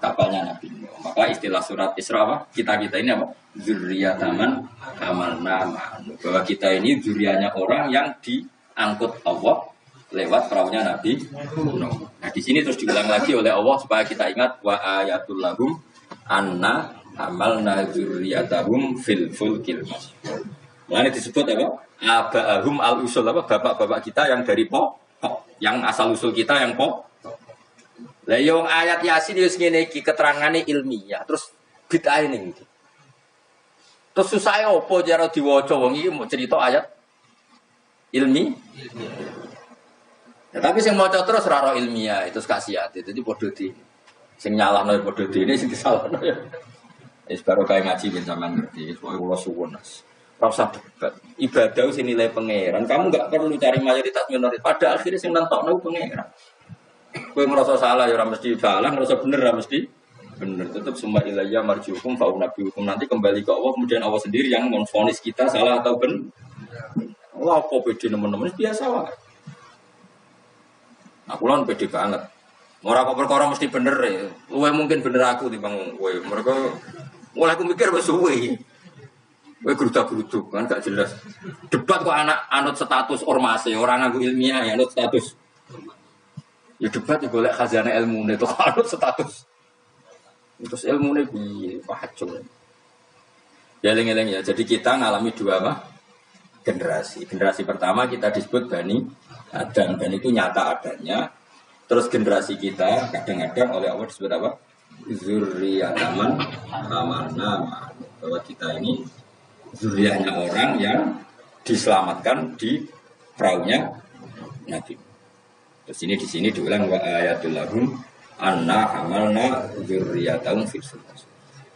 kapalnya Nabi Nuh. Maka istilah surat Isra apa? Kita ini apa? Dzurriyyataman hamalna ma'an. Bahwa kita ini dzurriyyahnya orang yang diangkut Allah lewat perahunya Nabi Nuh. Nah di sini terus diulang lagi oleh Allah supaya kita ingat wa ayatul lahum anna hamalna dzurriyyatahum fil fulkil masyhur. Mulane disebut apa? Abahum al-usul apa? Bapak-bapak kita yang dari pokok, yang asal usul kita yang pokok. Lah yo ayat Yasin yo ngene iki keterangane ilmiah. Terus bid'ah ini iki. Terus susah opo jare diwaca wong iki mau cerita ayat Ya, tapi sing maca terus ora ro ilmiah itu kasiat. Jadi padha di sing nyalahno padha dene sing disalahno ya. Wis baru kae ngaji ben sampean ngerti. Pokoke kula suwun Mas. Ora usah debat. Ibadah sing nilai pangeran. Kamu enggak perlu cari mayoritas minoritas. Pada akhirnya sing nentokno pangeran. Kowe ngerasa salah ya ora mesti salah, ngerasa bener ora mesti bener. Tetap semua ilayya marjiukum fa unabbiukum. Nanti kembali ke Allah, kemudian Allah sendiri yang memvonis kita salah atau bener. Wah, apa beda teman-teman biasa wae. Aku lan pede banget. Ora kok perkara mesti bener ya. Luwe mungkin bener aku timbang kowe. Mereka mulai aku mikir wis suwe. Kowe grudak-gruduk kan gak jelas. Debat kok anak anut status ormase, orang nganggo ilmiah ya anut status. Ya debat ya golek khazanah ilmu itu anut status. Terus ilmu ini piye pacul. Ya eling-eling ya. Jadi kita ngalami dua apa? Generasi. Generasi pertama kita disebut Bani Adam dan itu nyata adanya. Terus generasi kita kadang-kadang oleh Allah disebut apa? Dzurriyyataman hamalna ma'an. Bahwa kita ini zuriyahnya orang yang diselamatkan di perahunya Nabi. Terus ini di sini diulang wa ayatul lahum anna hamalna dzurriyyatahum fil fulk.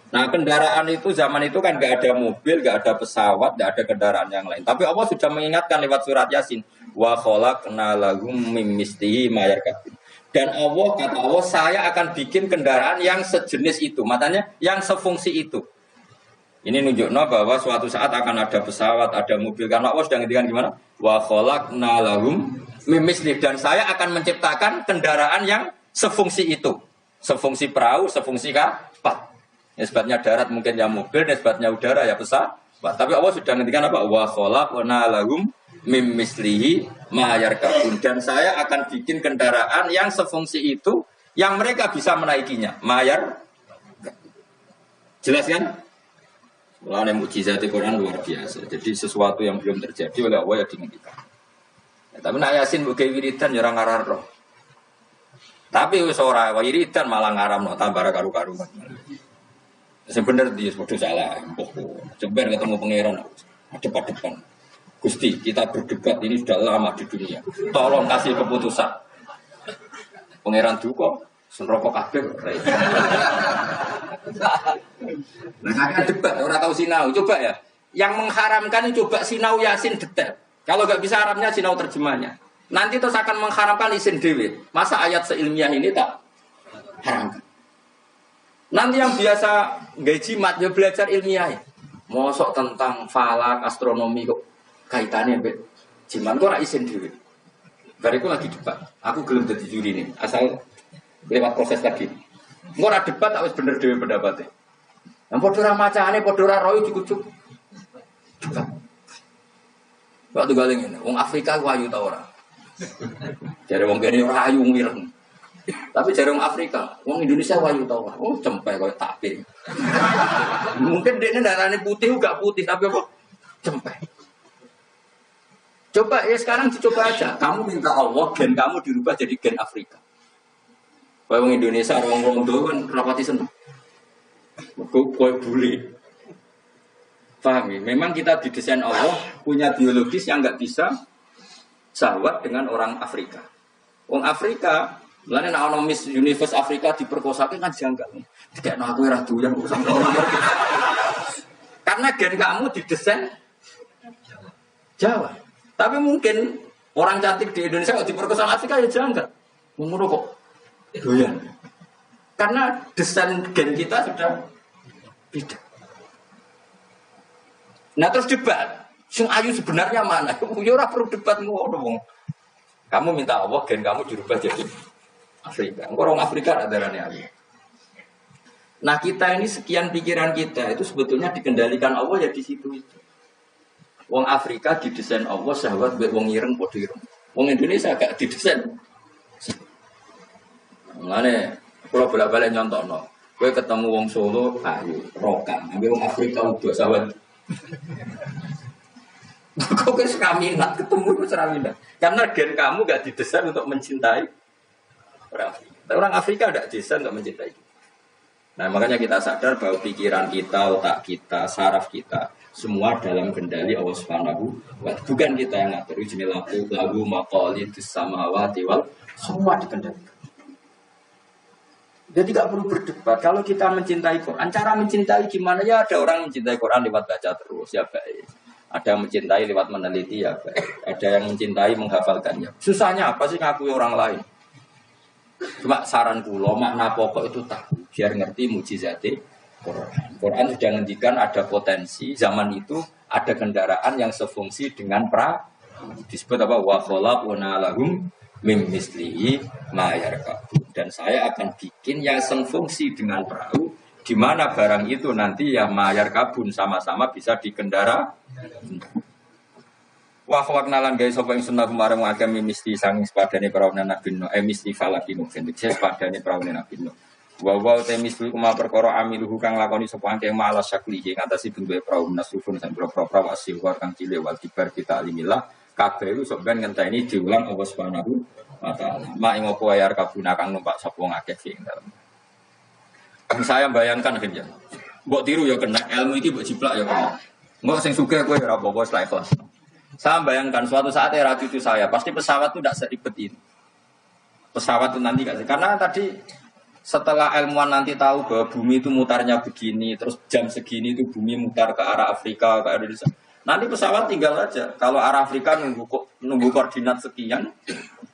Nah kendaraan itu zaman itu kan nggak ada mobil, nggak ada pesawat, nggak ada kendaraan yang lain. Tapi Allah sudah mengingatkan lewat surat Yasin wa khalaqna lahum mim mislihi ma yarkabun. Dan Allah kata Allah saya akan bikin kendaraan yang sejenis itu, maknanya yang sefungsi itu. Ini nunjukno bahwa suatu saat akan ada pesawat, ada mobil. Karena Allah sudah ngendikan gimana? Wa khalaqna lahum mim mislihi dan saya akan menciptakan kendaraan yang sefungsi itu. Sefungsi perahu, sefungsi kapal. Nisbatnya darat mungkin ya mobil, nisbatnya udara ya pesawat. Tapi Allah sudah ngendikan apa? Wa khalaqna lahum mim mislihi ma yarkabun dan saya akan bikin kendaraan yang sefungsi itu yang mereka bisa menaikinya. Mayar jelas kan? Mulane mukjizat Quran luar biasa. Jadi sesuatu yang belum terjadi oleh Allah ya dingendikan. Ya, tapi nek Yasin mbok wiridan ya ora ngararo. Tapi wis ora wiridan malah ngaramno tambah karu-karuan. Sebenarnya dia sudah salah. Coba ketemu pangeran depan-depan. Gusti, kita berdebat ini sudah lama di dunia. Tolong kasih keputusan. Pangeran duka, senroko kabeh. Nah, kan debat, orang tahu sinau. Coba ya. Yang mengharamkan coba sinau Yasin detail. Kalau nggak bisa Arabnya sinau terjemahnya. Nanti terus akan mengharamkan isin dewi. Masa ayat seilmiah ini tak haramkan? Nanti yang biasa nggak jimat ya belajar ilmiah. Mosok tentang falak, astronomi kok kaitannya be jimat kok ora isin dhewe. Bariku lagi debat. Aku gelem dadi juri ini. Asal lewat proses tadi. Engko ora debat tak wis bener dhewe pendapatnya. Yang padha ora macane, padha ora royo cukup. Waktu galing ini, wong Afrika wayu ta ora? Jare wong kene ora ayu mireng. Tapi jare wong Afrika, wong Indonesia wayu ta ora? Oh, cempek koyo tapir. Mungkin dekne darane putih gak putih tapi apa? Cempek. Coba ya sekarang dicoba aja. Kamu minta Allah gen kamu dirubah jadi gen Afrika. Kayak wong Indonesia wong rondo kan rapati seneng. Kowe bule. Paham ya? Memang kita didesain Allah punya biologis yang nggak bisa sahabat dengan orang Afrika. Orang Afrika, mulane nek ana Miss Universe Afrika diperkosake kan janggal. Tidak aku ora doyan karena gen kamu didesain Jawa. Tapi mungkin orang cantik di Indonesia kalau diperkosa Afrika ya janggal. Ngono kok doyan. Karena desain gen kita sudah beda. Nah terus debat, sing ayu sebenarnya mana? Ya ora perlu debat ngono wong. Kamu minta Allah gen kamu dirubah jadi Afrika. Orang Afrika ada darahnya ayu. Nah kita ini sekian pikiran kita itu sebetulnya dikendalikan Allah ya di situ itu. Wong Afrika didesain Allah sahabat buat wong ireng padha ireng. Wong Indonesia gak didesain. Mulane kula bolak-balik nyontokno. Kowe ketemu wong Solo ayu, rokan. Ambil wong Afrika udah sahabat. Kok minat ketemu minat karena gen kamu gak didesain untuk mencintai orang Afrika. Orang Afrika tidak didesain untuk mencintai. Nah makanya kita sadar bahwa pikiran kita, otak kita, saraf kita semua dalam kendali Allah Subhanahu wa Ta'ala. Bukan kita yang ngatur. Jenis lagu maqalidus samawati wal semua dikendalikan. Jadi gak perlu berdebat. Kalau kita mencintai Quran, cara mencintai gimana ya? Ada orang mencintai Quran lewat baca terus, ya baik. Ada yang mencintai lewat meneliti, ya baik. Ada yang mencintai menghafalkannya. Susahnya apa sih ngakui orang lain? Cuma saran kula, makna pokok itu tahu. Biar ngerti mujizatnya Quran. Quran sudah ngendikan ada potensi. Zaman itu ada kendaraan yang sefungsi dengan disebut apa? Wa khalaqna lahum mim mislihi ma yarkabun. Dan saya akan bikin yang sefungsi dengan perahu di mana barang itu nanti ya mayar kabun sama-sama bisa dikendara. Wa khalaqnalan gawe sapa ing sunah marang agami misti sanging sepadane perahu Nabi Nuh misti falakinu sing sepadane perahu Nabi Nuh. Wa temis kuma perkara amiluhu kang lakoni sapa angke malas sakli ing atase bentuke perahu nasufun sang perahu asil kang cilik wal kibar kita alimillah kabeh iku sok ben ngenteni diulang Allah Subhanahu wa Ta'ala. Mak ing opo ayar kabuna kang numpak sapa ngakeh sing dalem. Saya bayangkan aja. Mbok tiru ya kena ilmu iki mbok jiplak ya kena. Mbok sing sugih kowe ora apa-apa setelah ikhlas. Saya bayangkan suatu saat era cucu saya pasti pesawat itu tidak seribet ini. Pesawat itu nanti karena tadi setelah ilmuwan nanti tahu bahwa bumi itu mutarnya begini, terus jam segini itu bumi mutar ke arah Afrika, ke Indonesia. Nanti pesawat tinggal aja. Kalau arah Afrika nunggu koordinat sekian,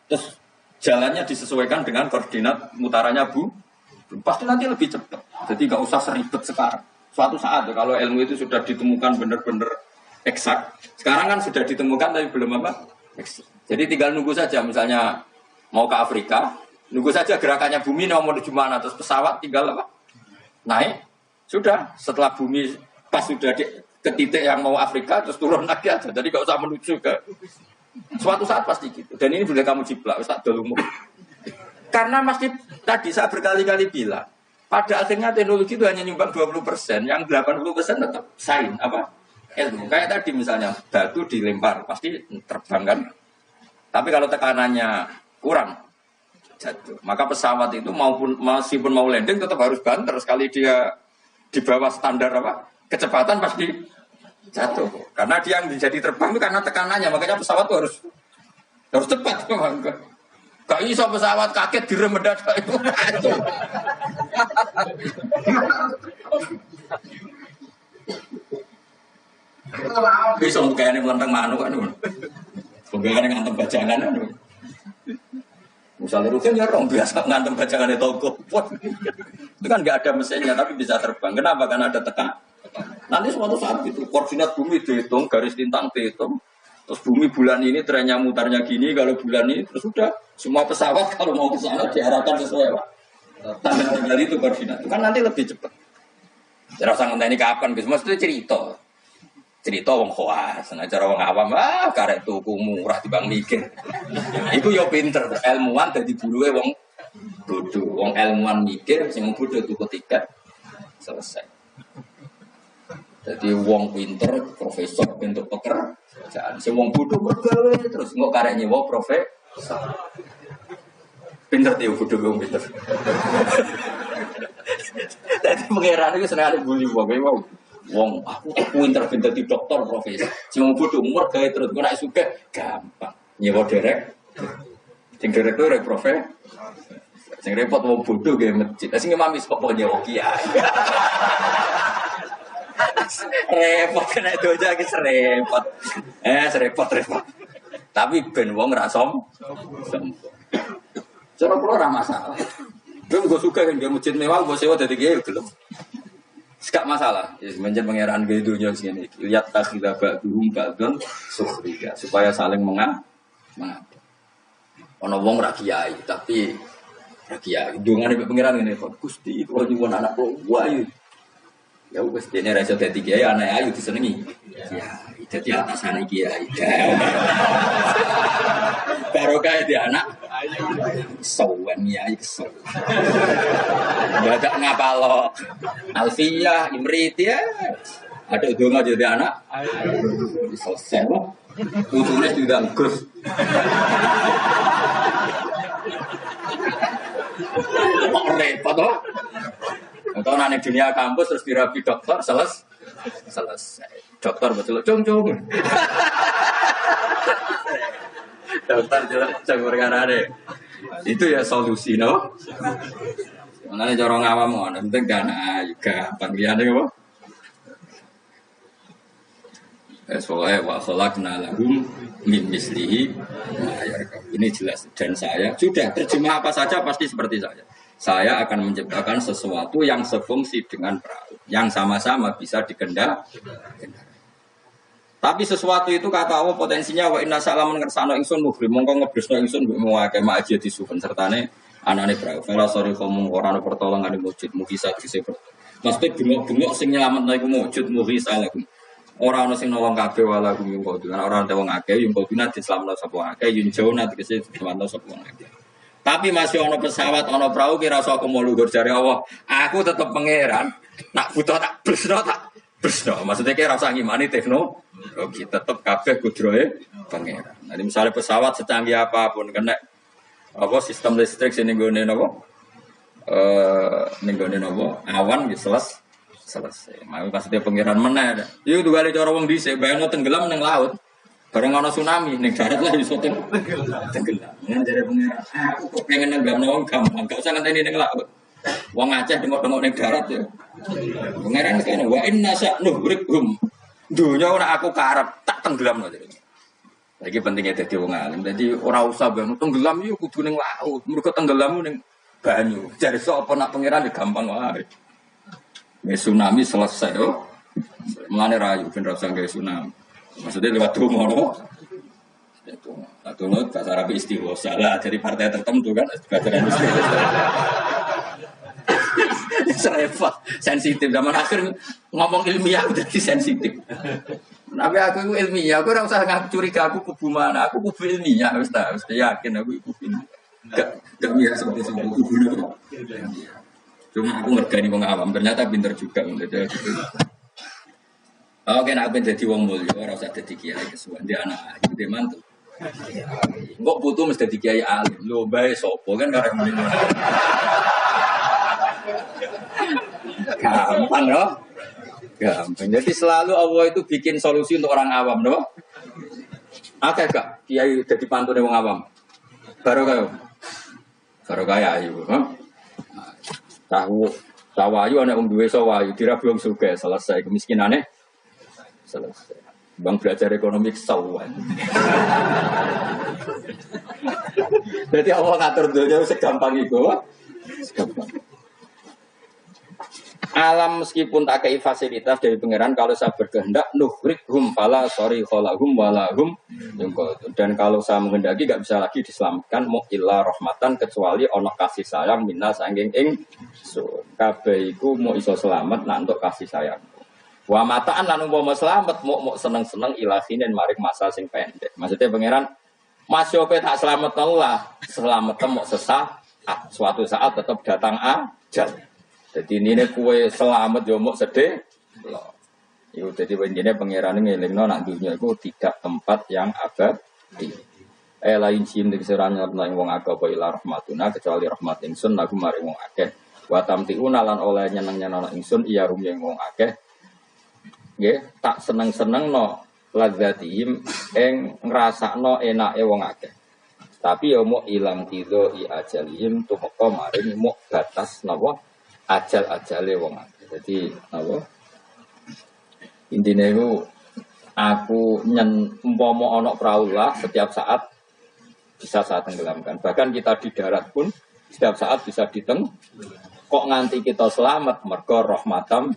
terus jalannya disesuaikan dengan koordinat mutarannya pasti nanti lebih cepat. Jadi nggak usah seribet sekarang. Suatu saat kalau ilmu itu sudah ditemukan benar-benar eksak. Sekarang kan sudah ditemukan tapi belum apa? Eksak. Jadi tinggal nunggu saja. Misalnya mau ke Afrika, nunggu saja gerakannya bumi mau menuju mana, terus pesawat tinggal apa? Naik. Sudah. Setelah bumi pas sudah ke titik yang mau Afrika, terus turun lagi aja. Jadi nggak usah menuju ke. Suatu saat pasti gitu. Dan ini boleh kamu jiplak, Ustaz Dolumuk. Karena masih tadi saya berkali-kali bilang, pada akhirnya teknologi itu hanya nyumbang 20%, yang 80% tetap sains apa? Ilmu. Kayak tadi misalnya batu dilempar pasti terbang kan. Tapi kalau tekanannya kurang jatuh. Maka pesawat itu meskipun mau landing tetap harus banter sekali dia di bawah standar apa? Kecepatan pasti jatuh. Karena dia yang menjadi terbang itu karena tekanannya, makanya pesawat itu harus cepat. Gak iso pesawat kaget direm mendadak itu. Bisa bukannya melentang manuk kan. Bukannya ngantem bajangan kan. Misalnya Rukin ya orang biasa ngantem bajangan di toko. Itu kan gak ada mesinnya tapi bisa terbang. Kenapa? Karena ada tekan. Nanti suatu saat itu koordinat bumi dihitung, garis lintang dihitung. Terus bumi bulan ini trennya mutarnya gini, kalau bulan ini terus sudah semua pesawat kalau mau ke sana diarahkan sesuai Pak. Tanggal itu koordinat. Itu kan nanti lebih cepat. Rasa ngenteni kapan, Gus? Maksudnya cerita. cerita wong khawas, nah cara wong awam karek tuku murah dibang mikir. Iku yo pinter, ilmuwan dadi buluwe wong bodoh. Wong ilmuwan mikir, sing bodoh tuku tiket selesai. Jadi wong pinter, profesor bentuk pekerjaan. Sing wong bodoh bergawe terus engko karek nyewa profesor. Pinter dia bodoh wong pinter. Dadi pangeran iku senengane bully wong. Wong aku pinter-pinter di dokter profesor. Sing bodoh umur gawe terus kok nek sugih gampang. Nyewa derek. Sing direktur rek profesor. Sing repot wong bodoh gawe masjid. Sing imam wis kok nyewa kiai. Repot kena doja iki repot. Repot. Tapi ben wong ra sombong. Cara kula ora masalah. Ben go suka kan masjid mewah go sewa dadi kiai gelem. Gak masalah, ya menjen pangeran ke dunia sini. Lihat takhilah ba'duhum ba'dun sukhriya supaya saling mengabdi. Ono wong ra kiai, tapi ra kiai. Dungane pangeran ngene kok Gusti itu nyuwun anak kula wayu. Ya wis dene ra iso dadi kiai anak ayu disenengi. Ya, dadi atasane kiai. Barokah di anak sawen ya iso. Enggak ngapalo. Alfiyah, Imrit ya. Ada donga jadi anak. Selesai loh. Ujungnya sudah Gus. Kok repot loh. Atau nanti dunia kampus terus dirapi dokter selesai. Dokter betul cung. Dokter cung perkara deh. Itu ya solusi no. Mengenai corong awam mana, penting dana juga panggilannya apa? Soalnya wakholakna lahum min mislihi. Ini jelas dan saya sudah terjemah apa saja pasti seperti saya. Saya akan menciptakan sesuatu yang sefungsi dengan perahu, yang sama-sama bisa dikendalikan. Tapi sesuatu itu kata Allah potensinya wa inna salamun ngersano ingsun muhrim mongko ngebresno ingsun mbok muake mak aja disupen sertane anane perahu. Fala sori khomong ora ana pertolongan wujud mukjizat dise. Mesti bengok-bengok sing nyelametno iku wujud mukjizat lagu. Ora ana sing nolong kabeh wala gum kok dengan ora ana wong akeh yen kok dina diselametno sapa akeh yen jona tegese diselametno sapa akeh. Tapi masih ana pesawat ana perahu kira iso aku mau luhur jare Allah. Aku tetep pangeran. Nak butuh tak bresno tak bresno. Maksudnya kira rasa ngimani teknologi tetep kabeh kudrohe pangeran. Nah, misalnya pesawat secanggih apapun kena apa sistem listrik sing nggone napa? Ning gone napa? Awan wis selesai. Mau kasih pangeran meneh. Yo dua kali cara wong dhisik bayangno tenggelam ning laut. Bareng ana tsunami ning darat lah iso tenggelam. Nang jare pangeran. Aku kok pengen nenggelamno wong gampang, gak usah ngenteni ning laut. Wong Aceh dengok-dengok ning darat ya. Pangeran kene wa inna sa'nuhrikum. Dunya ora aku karep tak tenggelamno. Lagi pentingnya dadi wong alim. Dadi ora usah bayangno tenggelam yo kudu ning laut. Mergo tenggelam ning banyu. Jare sapa nak pangeran gampang wae. Wis tsunami selesai yo. Mulane rayu ben ora usah gawe tsunami. Maksudnya lewat tumono. Itu. Tumono bahasa Arab istighosa lah dari partai tertentu kan bahasa istighosa. Serempet, sensitif zaman akhir ngomong ilmiah udah sensitif. Tapi aku itu ilmiah, aku ora usah curiga aku kubu mana, aku kubu ilmiah wis yakin aku kubu. Gak mirip seperti itu kubu. Cuma aku ngergani wong awam, ternyata pinter juga menjadi gitu. Oke, nak ben dadi wong mulya ora usah dadi kiai kesuwen dia anak ayu dia mantu. Kok butuh mesti dadi kiai alim. Lho bae sapa kan karek muni. Gampang loh. Gampang. Jadi selalu Allah itu bikin solusi untuk orang awam loh. Akeh gak kiai dadi pantune wong awam. Barokah ayu, Tahu sawayu anak wong duwe sawayu dirabi wong sugih selesai kemiskinane. Selesai. Bang belajar ekonomi kesawan. Jadi Allah ngatur dunia segampang itu. Segampang. Alam meskipun tak kei fasilitas dari pangeran kalau saya berkehendak nuhrikhum fala sorry kholahum walahum dan kalau saya menghendaki gak bisa lagi diselamatkan mu illa rahmatan kecuali ono kasih sayang minna sanging ing kabeh iku mau iso selamat nak untuk kasih sayang. Wa mataan lan umpama selamat mau seneng-seneng ilahinen maring masa sing pendek. Maksudnya pangeran masih oke tak selamat lah, selamat mau sesah, suatu saat tetap datang ajal. Jadi ini kue selamat yo mau sedih. Itu jadi begini pangeran ngelingno nak dunia itu tidak tempat yang abadi. Lain sim di seranya nang wong akeh apa ila rahmatuna kecuali rahmat ingsun lagu maring wong akeh. Wa tamtiuna lan oleh nyeneng-nyeneng ingsun iya rum yang wong akeh. Nggih, tak seneng-senengno ladzatihim ing ngrasakno enake wong akeh. Tapi ya mau ilang tido i ajalihim tumeka maring mau batas napa ajal-ajale wong akeh. Jadi napa intine iku aku umpama ana praula setiap saat bisa saya tenggelamkan. Bahkan kita di darat pun setiap saat bisa kok nganti kita selamat mergo rahmatam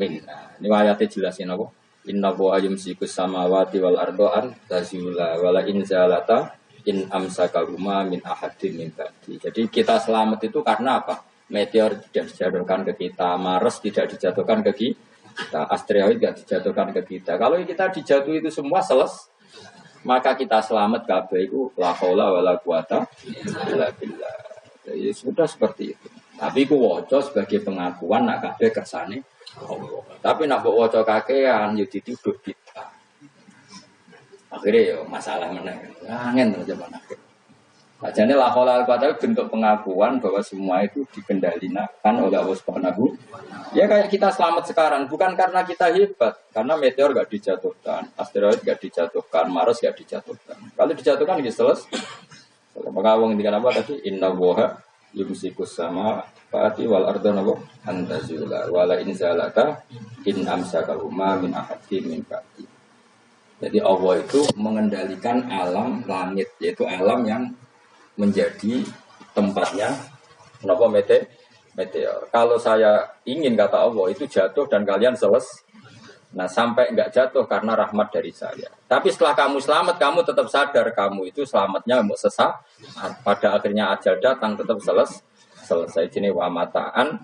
minna. Ini ayatnya jelasin apa? Inna wa yumsikus samawati wal ardo'an tazula wala in zalata in amsakahuma min ahadin min ba'di. Jadi kita selamat itu karena apa? Meteor tidak dijatuhkan ke kita, Mars tidak dijatuhkan ke kita, asteroid tidak dijatuhkan ke kita. Kalau kita dijatuh itu semua maka kita selamat kabeh itu la haula wala quwata illa billah. Ya sudah seperti itu. Tapi ku waca sebagai pengakuan nak kabeh kersane Allah. Tapi nak mbok waca kakean yo dituduh bid'ah. Akhirnya yo masalah meneh. Angin to zaman akhir. Bacane la haula wala quwata bentuk pengakuan bahwa semua itu dikendalikan oleh Allah Subhanahu. Ya kayak kita selamat sekarang bukan karena kita hebat, karena meteor enggak dijatuhkan, asteroid enggak dijatuhkan, Mars enggak dijatuhkan. Kalau dijatuhkan ya selesai. Maka wong ngendikan apa tadi? Inna woha yumsikus sama fati wal ardana wa antazula wala in zalata in amsakahuma min ahadin min ba'di. Jadi Allah itu mengendalikan alam langit, yaitu alam yang menjadi tempatnya kenapa meteor. Kalau saya ingin kata Allah itu jatuh dan kalian selesai. Nah sampai enggak jatuh karena rahmat dari saya. Tapi setelah kamu selamat, kamu tetap sadar kamu itu selamatnya mau sesat. Pada akhirnya ajal datang tetap selesai. Ini wa mataan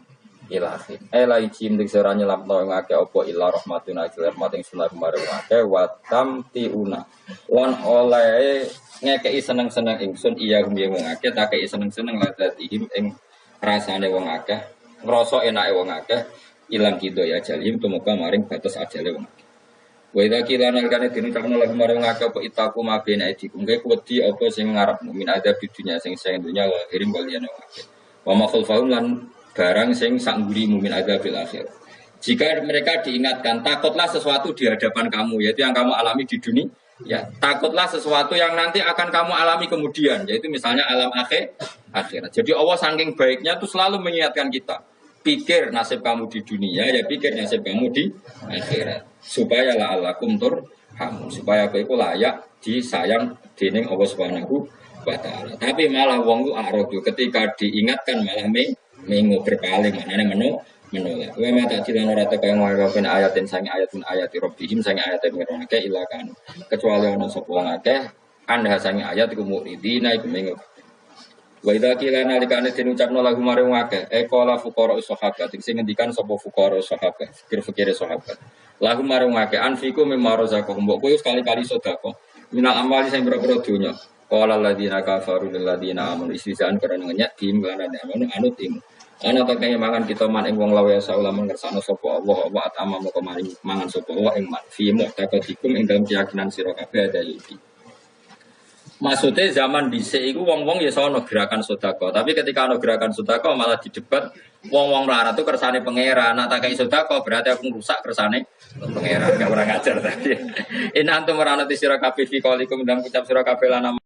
ilahin. Lain jim dik seranya lapno ngake opo ila rahmatuna ila rahmating sunah kemarin ngake watam tiuna. Lan oleh ngekei seneng-seneng ingsun iya hum wong akeh tak kei seneng-seneng ladatihim ing rasane wong akeh. Ngrasa enake wong akeh. Ilang gitu ya jalim tumeka maring batas ajale wong. Wa idza qila nalkane dinucapno lagu maring ngake apa itaku mabena idikum kowe wedi apa sing ngarepmu min ada bidunya sing dunya wa irim kaliyan akeh. Wa ma khalfahum lan barang sing sangguri min ada bil akhir. Jika mereka diingatkan takutlah sesuatu di hadapan kamu yaitu yang kamu alami di dunia ya takutlah sesuatu yang nanti akan kamu alami kemudian yaitu misalnya alam akhirat. Jadi Allah saking baiknya tuh selalu mengingatkan kita. Pikir nasib kamu di dunia, ya pikir nasib kamu di akhirat. Supaya la'alakum turhamun. Supaya aku layak disayang dening Allah Subhanahu wa ta'ala. Tapi malah wong ku arodu ketika diingatkan malah mengu berpaling. Maknanya menolak. Wa ma ta'jilan ora teka ngawapin ayatin sangi ayatun ayati rabbihim sangi ayatin mirwanake ilakan. Kecuali ana sapa wong akeh anda sangi ayat iku muridina iku mengu. Wa idza qila nalikane diucapno lagu mare wake qala fuqara sahabat sing ngendikan sapa fuqara sahabat fikir-fikire sahabat lagu mare wake anfiku mimma razaqakum mbok kowe sekali-kali sedekah minal amali sing boro-boro donya qala alladziina kafaru lil ladziina amanu istizaan karena ngenyak dimana amanu anut imu ana ta kaya mangan kita man ing wong lawe saulaman ngersano sapa Allah wa atama moko mangan sapa wa ing man fi mu'taqadikum ing dalem keyakinan sira kabeh ada iki. Maksudnya zaman dhisik iku wong-wong ya sono gerakan sedekah, tapi ketika ono gerakan sedekah malah didebat wong-wong melarat itu kersane pangeran, nak tak kei sedekah berarti aku ngrusak kersane pangeran, gak ora ngajar tadi. In antum meranati sira kabeh fi qaulikum dan ucap sira kabeh lan